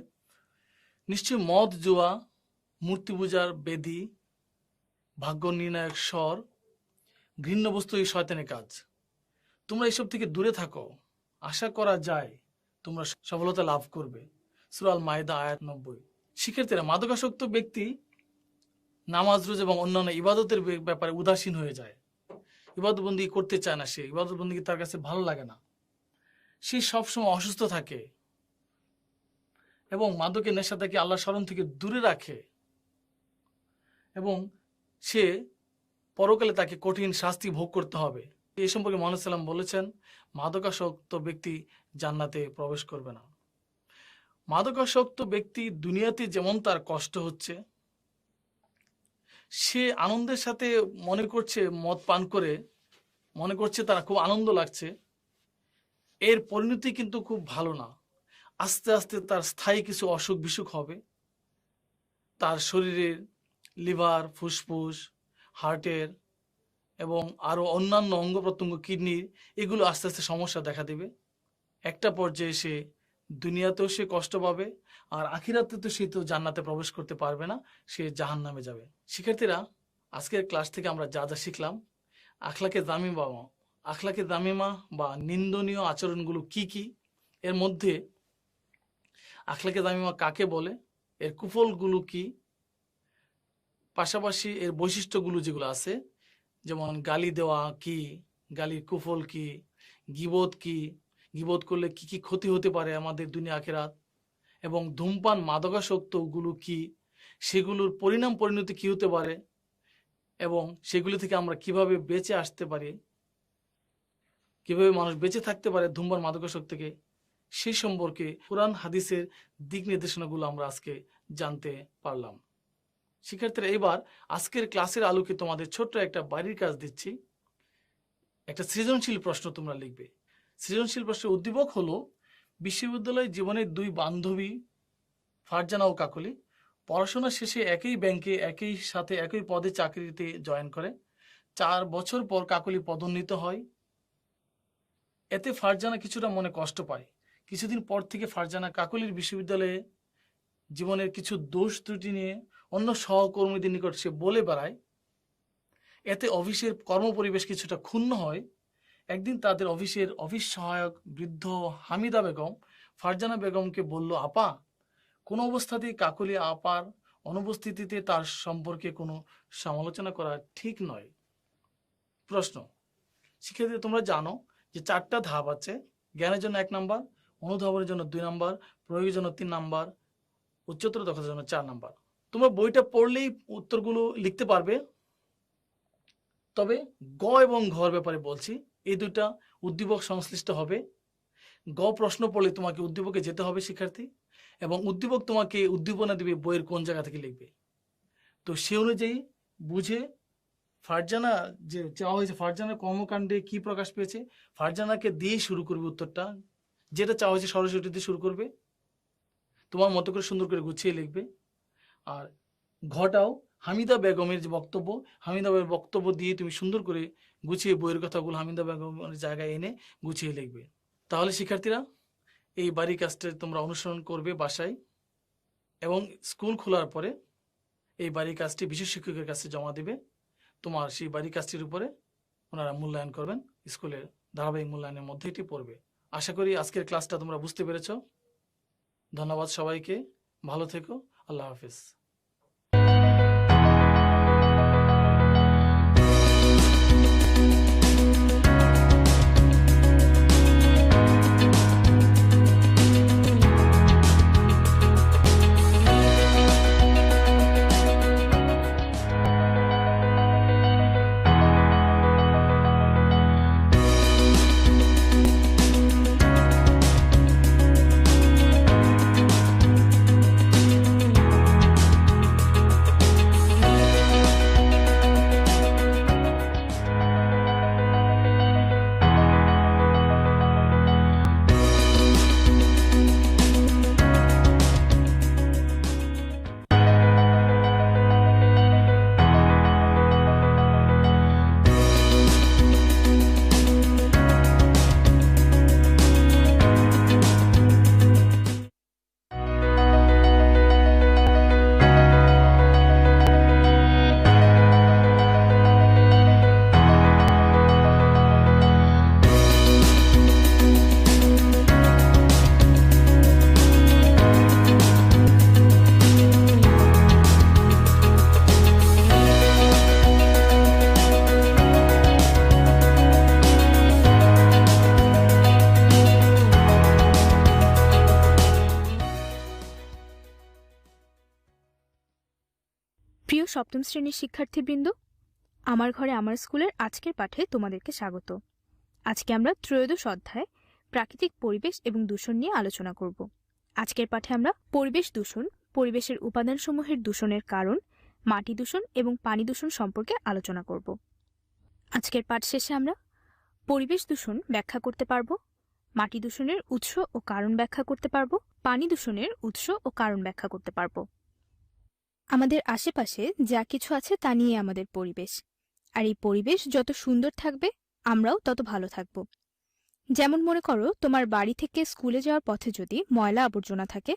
নিশ্চয় মদ, জুয়া, মূর্তি পূজার বেদী, ভাগ্য নির্ণায়ক স্বর, ঘৃণ্য বস্তু এই শয়তানের কাজ। তোমরা এসব থেকে দূরে থাকো, আশা করা যায় তোমরা সফলতা লাভ করবে। সূরা আল মাইদা আয়াত 90। শিক্ষার্থীরা, মাদকাসক্ত ব্যক্তি নামাজ, রোজা এবং অন্যান্য ইবাদতের ব্যাপারে উদাসীন হয়ে যায়। ইবাদতবন্দি করতে চায় না, সে ইবাদতবন্দি তার কাছে ভালো লাগে না, সে সবসময় অসুস্থ থাকে এবং মাদকের নেশা তাকে আল্লাহর স্মরণ থেকে দূরে রাখে, এবং সে পরকালে তাকে কঠিন শাস্তি ভোগ করতে হবে। এই সম্পর্কে মুহাম্মদ সাল্লাল্লাহু আলাইহি ওয়াসাল্লাম বলেছেন, মাদকাসক্ত ব্যক্তি জান্নাতে প্রবেশ করবে না। মাদকাসক্ত ব্যক্তি দুনিয়াতে যেমন তার কষ্ট হচ্ছে, সে আনন্দের সাথে মনে করছে মদ পান করে, মনে করছে তার খুব আনন্দ লাগছে, এর পরিণতি কিন্তু খুব ভালো না। আস্তে আস্তে তার স্থায়ী কিছু অসুখ বিসুখ হবে, তার শরীরের লিভার, ফুসফুস, হার্টের এবং আরো অন্যান্য অঙ্গ প্রত্যঙ্গ, কিডনির, এগুলো আস্তে আস্তে সমস্যা দেখা দেবে। একটা পর্যায়ে সে দুনিয়াতেও সে কষ্ট পাবে, আর আখিরাতে তো সে তো জান্নাতে প্রবেশ করতে পারবে না, সে জাহান্নামে যাবে। শিক্ষার্থীরা, আজকের ক্লাস থেকে আমরা যা যা শিখলাম, আখলাকে দামিমা বা নিন্দনীয় আচরণগুলো কি কি, এর মধ্যে আখলাকে দামিমা কাকে বলে, এর কুফলগুলো কি, পাশাপাশি এর বৈশিষ্ট্যগুলো যেগুলো আছে, যেমন গালি দেওয়া কি, গালির কুফল কি, গীবত কি, গীবত করলে কি কি ক্ষতি হতে পারে আমাদের দুনিয়া আখিরাত, এবং ধূমপান মাদকাসক্তগুলো কি, সেগুলোর পরিণাম পরিণতি কি হতে পারে, এবং সেগুলো থেকে আমরা কিভাবে বেঁচে আসতে পারি, কিভাবে মানুষ বেঁচে থাকতে পারে ধূমপান মাদকাসক্ত থেকে, সেই সম্পর্কে কোরআন হাদিসের দিক নির্দেশনাগুলো আমরা আজকে জানতে পারলাম। শিক্ষার্থীরা, এবার আজকের ক্লাসের আলোকে তোমাদের ছোট্ট একটা বাড়ির কাজ দিচ্ছি। একটা সৃজনশীল প্রশ্ন তোমরা লিখবে। সৃজনশীল প্রশ্নের উদ্দীপক হলো, বিশ্ববিদ্যালয় জীবনের দুই বান্ধবী ফারজানা ও কাকলি পড়াশোনা শেষে একই ব্যাংকে একই সাথে একই পদে চাকরিতে জয়েন করে। 4 বছর পর কাকলি পদোন্নীত হয়। এতে ফারজানা কিছুটা মনে কষ্ট পায়। কিছুদিন পর থেকে ফারজানা কাকলির বিশ্ববিদ্যালয়ে জীবনের কিছু দোষ ত্রুটি নিয়ে অন্য সহকর্মীদের নিকট সে বলে বেড়ায়। এতে অফিসের কর্মপরিবেশ কিছুটা ক্ষুণ্ণ হয়। একদিন তাদের অফিস সহায়ক বৃদ্ধ হামিদা বেগম ফারজানা বেগমকে বলল, আপা, কোনো অবস্থাতেই কাকলি আপার অনুপস্থিতিতে তার সম্পর্কে কোনো সমালোচনা করা ঠিক নয়। প্রশ্ন, শিক্ষার্থী, তোমরা জানো যে 4টা ধাপ আছে। জ্ঞানের জন্য 1 নাম্বার, অনুধাবনের জন্য 2 নাম্বার, প্রয়োগের জন্য 3 নাম্বার, উচ্চতর দক্ষতার জন্য 4 নাম্বার। তোমরা বইটা পড়লেই উত্তরগুলো লিখতে পারবে। তবে গ এবং ঘর ব্যাপারে বলছি, এই দুটা উদ্দীপক সংশ্লিষ্ট হবে। গ প্রশ্ন পড়লে তোমাকে উদ্দীপকে যেতে হবে শিক্ষার্থী, এবং উদ্দীপক তোমাকে উদ্দীপনা দিবে বইয়ের কোন জায়গা থেকে লিখবে। তো সে অনুযায়ী বুঝে ফারজানা যে চাওয়া হয়েছে, ফারজানার কর্মকাণ্ডে কি প্রকাশ পেয়েছে, ফারজানাকে দিয়েই শুরু করবে উত্তরটা। যেটা চাওয়া হয়েছে সরাসরি দিয়ে শুরু করবে, তোমার মতো করে সুন্দর করে গুছিয়ে লিখবে। আর ঘটাও হামিদা বেগমের যে বক্তব্য, হামিদা বেগমের বক্তব্য দিয়ে তুমি সুন্দর করে গুছিয়ে বইয়ের কথাগুলো হামিদা বেগমের জায়গায় এনে গুছিয়ে লিখবে। তাহলে শিক্ষার্থীরা, এই বাড়ির কাজটা তোমরা অনুসরণ করবে বাসায়, এবং স্কুল খোলার পরে এই বাড়ির কাজটি বিশেষ শিক্ষকের কাছে জমা দেবে। তোমার সেই বাড়ির কাজটির উপরে ওনারা মূল্যায়ন করবেন, স্কুলের ধারাবাহিক মূল্যায়নের মধ্যে এটি পড়বে। আশা করি আজকের ক্লাসটা তোমরা বুঝতে পেরেছ। ধন্যবাদ সবাইকে, ভালো থেকো, আল্লাহ হাফিজ। প্রিয় সপ্তম শ্রেণীর শিক্ষার্থীবৃন্দ, আমার ঘরে আমার স্কুলের আজকের পাঠে তোমাদেরকে স্বাগত। আজকে আমরা ত্রয়োদশ অধ্যায় প্রাকৃতিক পরিবেশ এবং দূষণ নিয়ে আলোচনা করব। আজকের পাঠে আমরা পরিবেশ দূষণ, পরিবেশের উপাদানসমূহের দূষণের কারণ, মাটি দূষণ এবং পানি দূষণ সম্পর্কে আলোচনা করব। আজকের পাঠ শেষে আমরা পরিবেশ দূষণ ব্যাখ্যা করতে পারব, মাটি দূষণের উৎস ও কারণ ব্যাখ্যা করতে পারব, পানি দূষণের উৎস ও কারণ ব্যাখ্যা করতে পারব। আমাদের আশেপাশে যা কিছু আছে তা নিয়ে আমাদের পরিবেশ, আর এই পরিবেশ যত সুন্দর থাকবে আমরাও তত ভালো থাকব। যেমন মনে করো, তোমার বাড়ি থেকে স্কুলে যাওয়ার পথে যদি ময়লা আবর্জনা থাকে,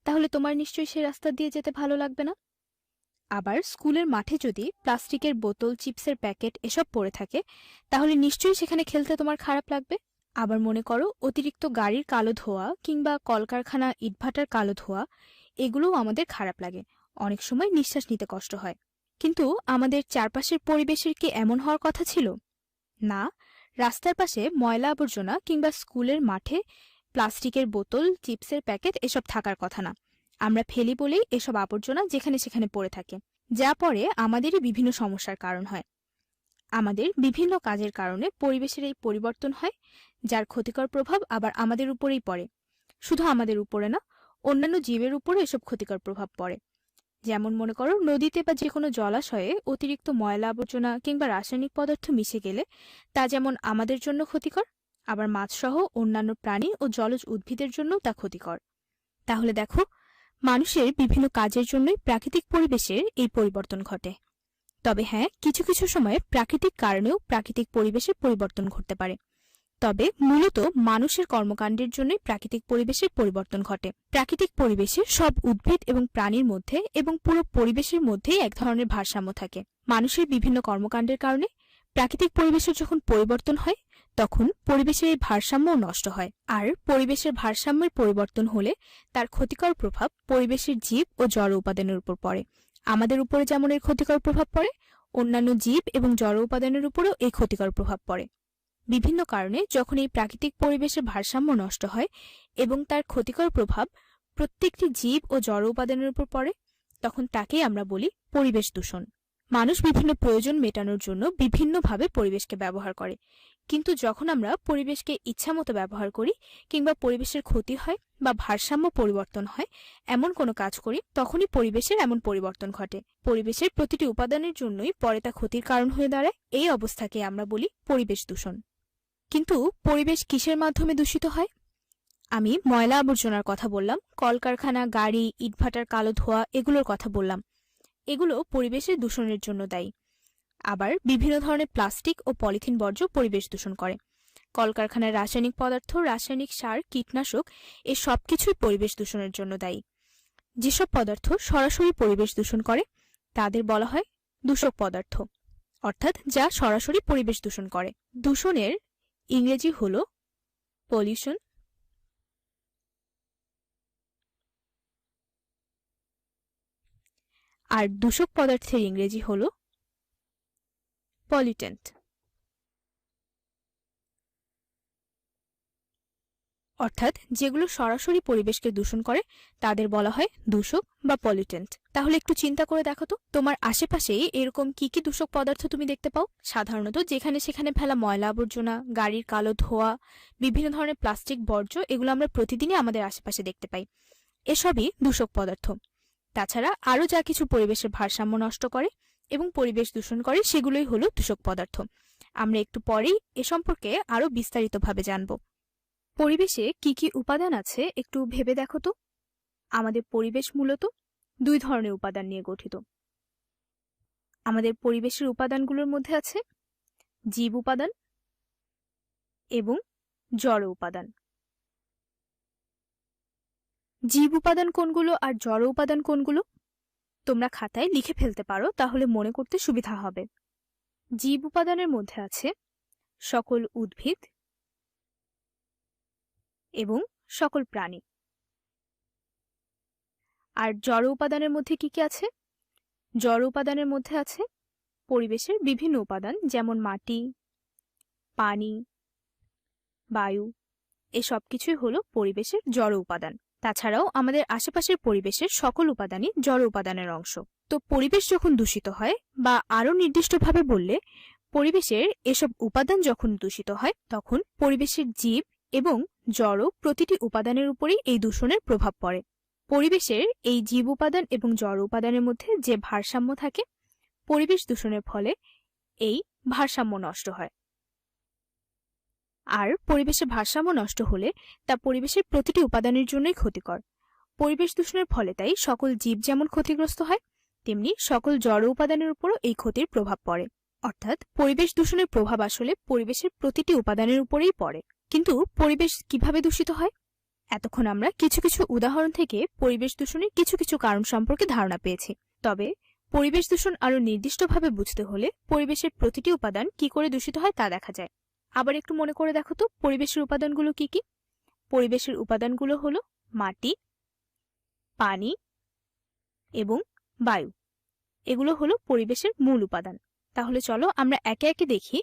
তাহলে তোমার নিশ্চয়ই সে রাস্তা দিয়ে যেতে ভালো লাগবে না। আবার স্কুলের মাঠে যদি প্লাস্টিকের বোতল, চিপসের প্যাকেট এসব পড়ে থাকে, তাহলে নিশ্চয়ই সেখানে খেলতে তোমার খারাপ লাগবে। আবার মনে করো, অতিরিক্ত গাড়ির কালো ধোঁয়া কিংবা কলকারখানা, ইটভাটার কালো ধোঁয়া, এগুলোও আমাদের খারাপ লাগে, অনেক সময় নিঃশ্বাস নিতে কষ্ট হয়। কিন্তু আমাদের চারপাশের পরিবেশের কি এমন হওয়ার কথা ছিল? না, রাস্তার পাশে ময়লা আবর্জনা কিংবা স্কুলের মাঠে প্লাস্টিকের বোতল, চিপসের প্যাকেট এসব থাকার কথা না। আমরা ফেলি বলেই এসব আবর্জনা যেখানে সেখানে পড়ে থাকে, যা পরে আমাদেরই বিভিন্ন সমস্যার কারণ হয়। আমাদের বিভিন্ন কাজের কারণে পরিবেশের এই পরিবর্তন হয়, যার ক্ষতিকর প্রভাব আবার আমাদের উপরেই পড়ে। শুধু আমাদের উপরে না, অন্যান্য জীবের উপরও এসব ক্ষতিকর প্রভাব পড়ে। যেমন মনে করো, নদীতে বা যে কোনো জলাশয়ে অতিরিক্ত ময়লা আবর্জনা কিংবা রাসায়নিক পদার্থ মিশে গেলে তা যেমন আমাদের জন্য ক্ষতিকর, আবার মাছসহ অন্যান্য প্রাণী ও জলজ উদ্ভিদের জন্যও তা ক্ষতিকর। তাহলে দেখো, মানুষের বিভিন্ন কাজের জন্যই প্রাকৃতিক পরিবেশের এই পরিবর্তন ঘটে। তবে হ্যাঁ, কিছু কিছু সময়ে প্রাকৃতিক কারণেও প্রাকৃতিক পরিবেশের পরিবর্তন ঘটতে পারে। তবে মূলত মানুষের কর্মকাণ্ডের জন্যই প্রাকৃতিক পরিবেশের পরিবর্তন ঘটে। প্রাকৃতিক পরিবেশে সব উদ্ভিদ এবং প্রাণীর মধ্যে এবং পুরো পরিবেশের মধ্যেই এক ধরনের ভারসাম্য থাকে। মানুষের বিভিন্ন কর্মকাণ্ডের কারণে প্রাকৃতিক পরিবেশের যখন পরিবর্তন হয়, তখন পরিবেশের এই ভারসাম্যও নষ্ট হয়। আর পরিবেশের ভারসাম্যের পরিবর্তন হলে তার ক্ষতিকর প্রভাব পরিবেশের জীব ও জড় উপাদানের উপর পড়ে। আমাদের উপরে যেমন এর ক্ষতিকর প্রভাব পড়ে, অন্যান্য জীব এবং জড় উপাদানের উপরেও এই ক্ষতিকর প্রভাব পড়ে। বিভিন্ন কারণে যখন এই প্রাকৃতিক পরিবেশের ভারসাম্য নষ্ট হয় এবং তার ক্ষতিকর প্রভাব প্রত্যেকটি জীব ও জড় উপাদানের উপর পড়ে, তখন তাকেই আমরা বলি পরিবেশ দূষণ। মানুষ বিভিন্ন প্রয়োজন মেটানোর জন্য বিভিন্নভাবে পরিবেশকে ব্যবহার করে, কিন্তু যখন আমরা পরিবেশকে ইচ্ছামতো ব্যবহার করি কিংবা পরিবেশের ক্ষতি হয় বা ভারসাম্য পরিবর্তন হয় এমন কোনো কাজ করি, তখনই পরিবেশের এমন পরিবর্তন ঘটে। পরিবেশের প্রতিটি উপাদানের জন্যই পরে তা ক্ষতির কারণ হয়ে দাঁড়ায়। এই অবস্থাকে আমরা বলি পরিবেশ দূষণ। কিন্তু পরিবেশ কিসের মাধ্যমে দূষিত হয়? আমি ময়লা আবর্জনার কথা বললাম, কলকারখানা, গাড়ি, ইটভাটার কালো ধোঁয়া এগুলোর কথা বললাম। এগুলো পরিবেশের দূষণের জন্য দায়ী। আবার বিভিন্ন ধরনের প্লাস্টিক ও পলিথিন বর্জ্য পরিবেশ দূষণ করে। কলকারখানার রাসায়নিক পদার্থ, রাসায়নিক সার, কীটনাশক এ সবকিছুই পরিবেশ দূষণের জন্য দায়ী। যেসব পদার্থ সরাসরি পরিবেশ দূষণ করে তাদের বলা হয় দূষক পদার্থ, অর্থাৎ যা সরাসরি পরিবেশ দূষণ করে। দূষণের ইংরেজি হলো পলিউশন, আর দূষক পদার্থের ইংরেজি হলো পলিউটেন্ট। অর্থাৎ যেগুলো সরাসরি পরিবেশকে দূষণ করে তাদের বলা হয় দূষক বা পলিউটেন্ট। তাহলে একটু চিন্তা করে দেখো তো, তোমার আশেপাশেই এরকম কি কি দূষক পদার্থ তুমি দেখতে পাও? সাধারণত যেখানে সেখানে ফেলা ময়লা আবর্জনা, গাড়ির কালো ধোঁয়া, বিভিন্ন ধরনের প্লাস্টিক বর্জ্য, এগুলো আমরা প্রতিদিনই আমাদের আশেপাশে দেখতে পাই। এসবই দূষক পদার্থ। তাছাড়া আরও যা কিছু পরিবেশের ভারসাম্য নষ্ট করে এবং পরিবেশ দূষণ করে সেগুলোই হলো দূষক পদার্থ। আমরা একটু পরেই এ সম্পর্কে আরও বিস্তারিতভাবে জানব। পরিবেশে কি কি উপাদান আছে একটু ভেবে দেখো তো। আমাদের পরিবেশ মূলত দুই ধরনের উপাদান নিয়ে গঠিত। আমাদের পরিবেশের উপাদানগুলোর মধ্যে আছে জীব উপাদান এবং জড় উপাদান। জীব উপাদান কোনগুলো আর জড় উপাদান কোনগুলো তোমরা খাতায় লিখে ফেলতে পারো, তাহলে মনে করতে সুবিধা হবে। জীব উপাদানের মধ্যে আছে সকল উদ্ভিদ এবং সকল প্রাণী। আর জড় উপাদানের মধ্যে কি কি আছে? জড় উপাদানের মধ্যে আছে পরিবেশের বিভিন্ন উপাদান, যেমন মাটি, পানি, বায়ু, এসব কিছুই হলো পরিবেশের জড় উপাদান। তাছাড়াও আমাদের আশেপাশের পরিবেশের সকল উপাদানই জড় উপাদানের অংশ। তো পরিবেশ যখন দূষিত হয়, বা আরো নির্দিষ্টভাবে বললে পরিবেশের এসব উপাদান যখন দূষিত হয়, তখন পরিবেশের জীব এবং জড় প্রতিটি উপাদানের উপরেই এই দূষণের প্রভাব পড়ে। পরিবেশের এই জীব উপাদান এবং জড় উপাদানের মধ্যে যে ভারসাম্য থাকে, পরিবেশ দূষণের ফলে এই ভারসাম্য নষ্ট হয়। আর পরিবেশের ভারসাম্য নষ্ট হলে তা পরিবেশের প্রতিটি উপাদানের জন্যই ক্ষতিকর। পরিবেশ দূষণের ফলে তাই সকল জীব যেমন ক্ষতিগ্রস্ত হয়, তেমনি সকল জড় উপাদানের উপরও এই ক্ষতির প্রভাব পড়ে। অর্থাৎ পরিবেশ দূষণের প্রভাব আসলে পরিবেশের প্রতিটি উপাদানের উপরেই পড়ে। কিন্তু পরিবেশ কিভাবে দূষিত হয়? এতক্ষণ আমরা কিছু কিছু উদাহরণ থেকে পরিবেশ দূষণের কিছু কিছু কারণ সম্পর্কে ধারণা পেয়েছি। তবে পরিবেশ দূষণ আরো নির্দিষ্টভাবে বুঝতে হলে পরিবেশের প্রতিটি উপাদান কি করে দূষিত হয় তা দেখা যায়। আবার একটু মনে করে দেখো তো, পরিবেশের উপাদানগুলো কি কি? পরিবেশের উপাদানগুলো হলো মাটি, পানি এবং বায়ু। এগুলো হলো পরিবেশের মূল উপাদান। তাহলে চলো আমরা একে একে দেখি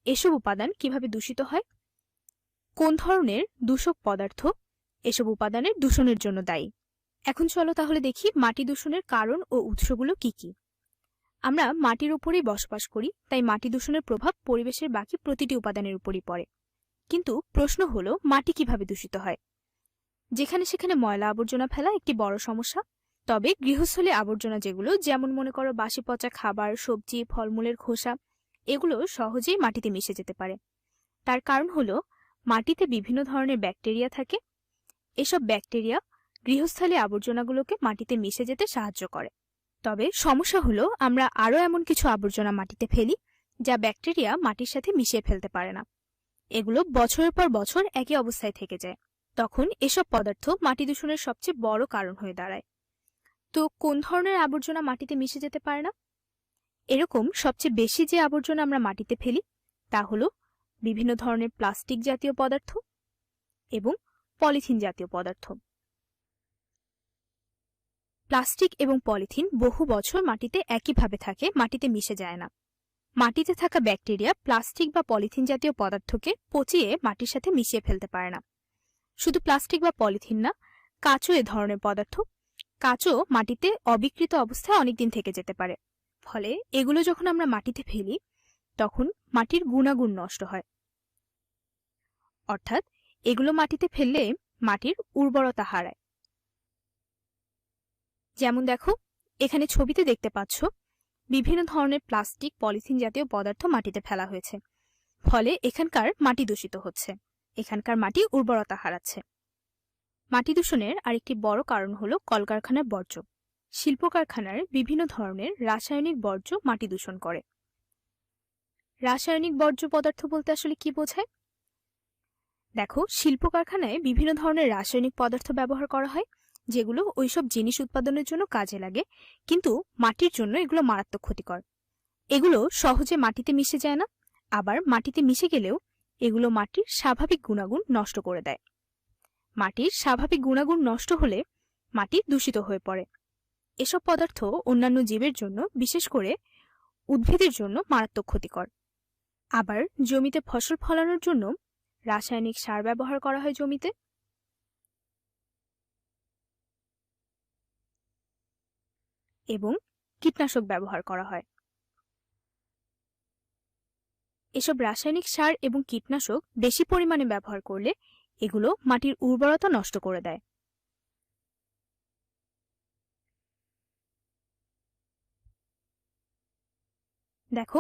এসব উপাদান কিভাবে দূষিত হয়, কোন ধরনের দূষক পদার্থ এসব উপাদানের দূষণের জন্য দায়ী। এখন চলো তাহলে দেখি মাটি দূষণের কারণ ও উৎসগুলো কি কি। আমরা মাটির উপরেই বসবাস করি, তাই মাটি দূষণের প্রভাব পরিবেশের বাকি প্রতিটি উপাদানের উপরই পড়ে। কিন্তু প্রশ্ন হলো, মাটি কিভাবে দূষিত হয়? যেখানে সেখানে ময়লা আবর্জনা ফেলা একটি বড় সমস্যা। তবে গৃহস্থলী আবর্জনা যেগুলো, যেমন মনে করো বাসি পচা খাবার, সবজি, ফলমূলের খোসা, এগুলো সহজেই মাটিতে মিশে যেতে পারে। তার কারণ হলো মাটিতে বিভিন্ন ধরনের ব্যাকটেরিয়া থাকে। এসব ব্যাকটেরিয়া গৃহস্থলী আবর্জনাগুলোকে মাটিতে মিশে যেতে সাহায্য করে। তবে সমস্যা হলো আমরা আরও এমন কিছু আবর্জনা মাটিতে ফেলি যা ব্যাকটেরিয়া মাটির সাথে মিশিয়ে ফেলতে পারে না। এগুলো বছরের পর বছর একই অবস্থায় থেকে যায়। তখন এসব পদার্থ মাটি দূষণের সবচেয়ে বড় কারণ হয়ে দাঁড়ায়। তো কোন ধরনের আবর্জনা মাটিতে মিশে যেতে পারে না? এরকম সবচেয়ে বেশি যে আবর্জনা আমরা মাটিতে ফেলি তা হলো বিভিন্ন ধরনের প্লাস্টিক জাতীয় পদার্থ এবং পলিথিন জাতীয় পদার্থ। প্লাস্টিক এবং পলিথিন বহু বছর মাটিতে একইভাবে থাকে, মাটিতে মিশে যায় না। মাটিতে থাকা ব্যাকটেরিয়া প্লাস্টিক বা পলিথিন জাতীয় পদার্থকে পচিয়ে মাটির সাথে মিশিয়ে ফেলতে পারে না। শুধু প্লাস্টিক বা পলিথিন না, কাঁচও এ ধরনের পদার্থ। কাঁচও মাটিতে অবিকৃত অবস্থায় অনেকদিন থেকে যেতে পারে। ফলে এগুলো যখন আমরা মাটিতে ফেলি তখন মাটির গুণাগুণ নষ্ট হয়। অর্থাৎ এগুলো মাটিতে ফেললে মাটির উর্বরতা হারায়। যেমন দেখো, এখানে ছবিতে দেখতে পাচ্ছ বিভিন্ন ধরনের প্লাস্টিক, পলিথিন জাতীয় পদার্থ মাটিতে ফেলা হয়েছে। ফলে এখানকার মাটি দূষিত হচ্ছে, এখানকার মাটি উর্বরতা হারাচ্ছে। মাটি দূষণের আরেকটি বড় কারণ হলো কলকারখানার বর্জ্য। শিল্প কারখানার বিভিন্ন ধরনের রাসায়নিক বর্জ্য মাটি দূষণ করে। রাসায়নিক বর্জ্য পদার্থ বলতে আসলে কি বোঝায়? দেখো, শিল্প কারখানায় বিভিন্ন ধরনের রাসায়নিক পদার্থ ব্যবহার করা হয় যেগুলো ওইসব জিনিস উৎপাদনের জন্য কাজে লাগে, কিন্তু মাটির জন্য এগুলো মারাত্মক ক্ষতিকর। এগুলো সহজে মাটিতে মিশে যায় না, আবার মাটিতে মিশে গেলেও এগুলো মাটির স্বাভাবিক গুণাগুণ নষ্ট করে দেয়। মাটির স্বাভাবিক গুণাগুণ নষ্ট হলে মাটি দূষিত হয়ে পড়ে। এসব পদার্থ অন্যান্য জীবের জন্য, বিশেষ করে উদ্ভিদের জন্য মারাত্মক ক্ষতিকর। আবার জমিতে ফসল ফলানোর জন্য রাসায়নিক সার ব্যবহার করা হয় জমিতে। এবং কীটনাশক ব্যবহার করা হয়। এসব রাসায়নিক সার এবং কীটনাশক বেশি পরিমাণে ব্যবহার করলে এগুলো মাটির উর্বরতা নষ্ট করে দেয়। দেখো,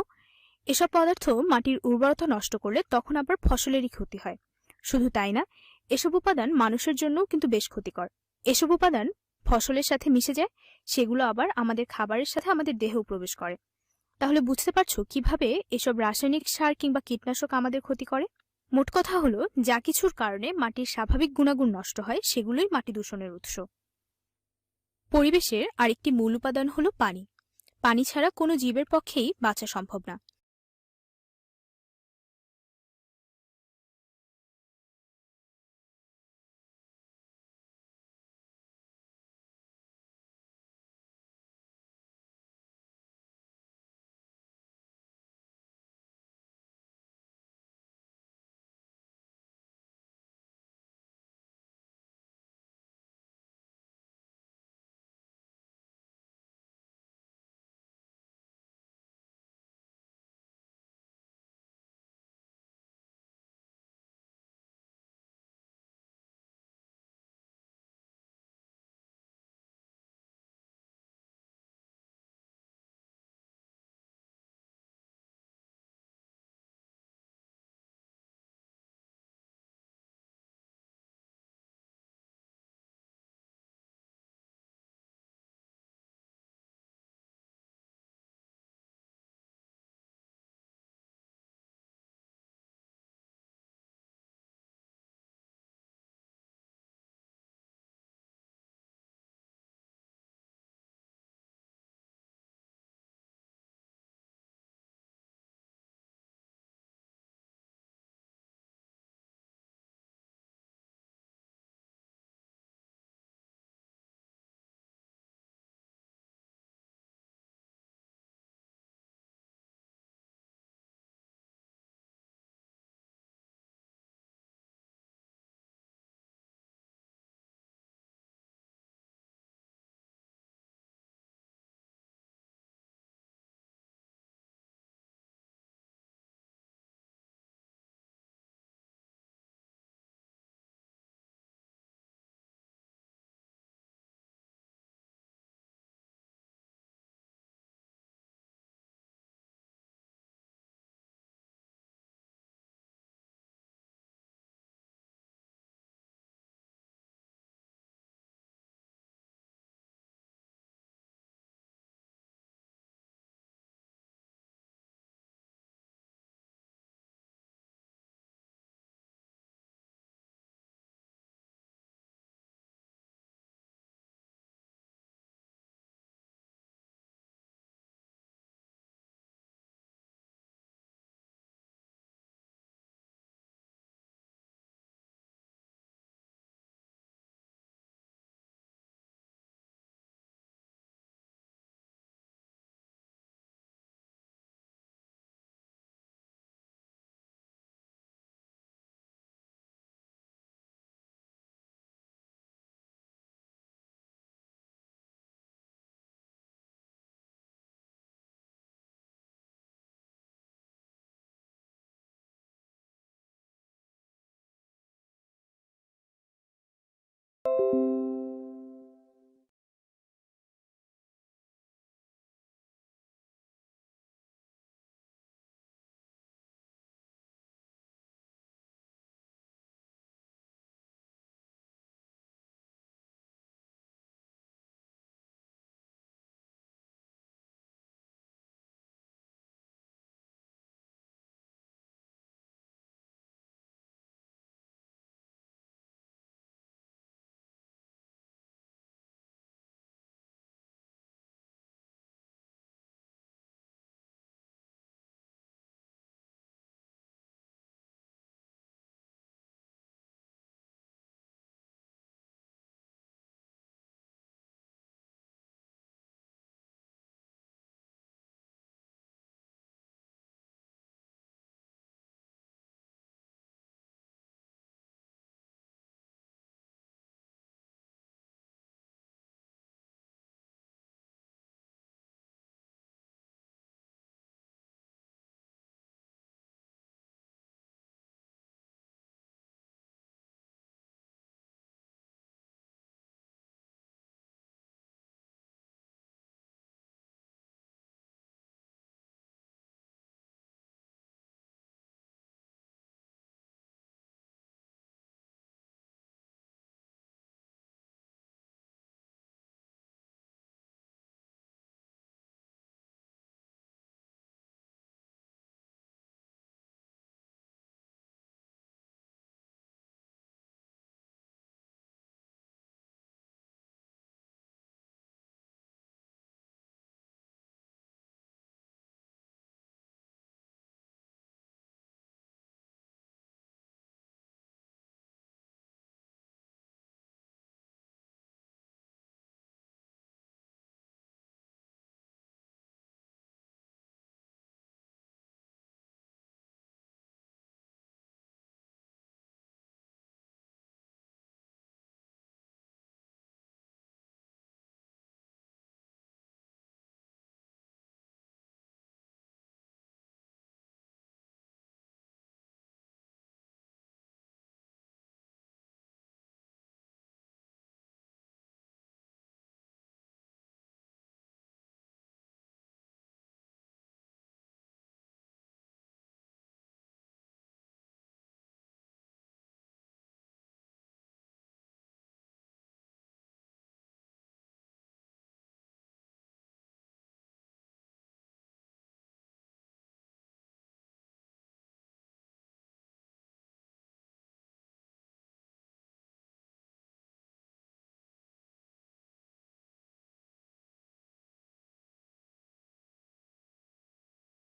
এসব পদার্থ মাটির উর্বরতা নষ্ট করলে তখন আবার ফসলেরই ক্ষতি হয়। শুধু তাই না, এসব উপাদান মানুষের জন্যও কিন্তু বেশ ক্ষতিকর। এসব উপাদান ফসলের সাথে মিশে যায়, সেগুলো আবার আমাদের খাবারের সাথে আমাদের দেহেও প্রবেশ করে। তাহলে বুঝতে পারছো কিভাবে এসব রাসায়নিক সার কিংবা কীটনাশক আমাদের ক্ষতি করে। মোট কথা হলো, যা কিছুর কারণে মাটির স্বাভাবিক গুণাগুণ নষ্ট হয় সেগুলোই মাটি দূষণের উৎস। পরিবেশের আরেকটি মূল উপাদান হলো পানি। পানি ছাড়া কোনো জীবের পক্ষেই বাঁচা সম্ভব না।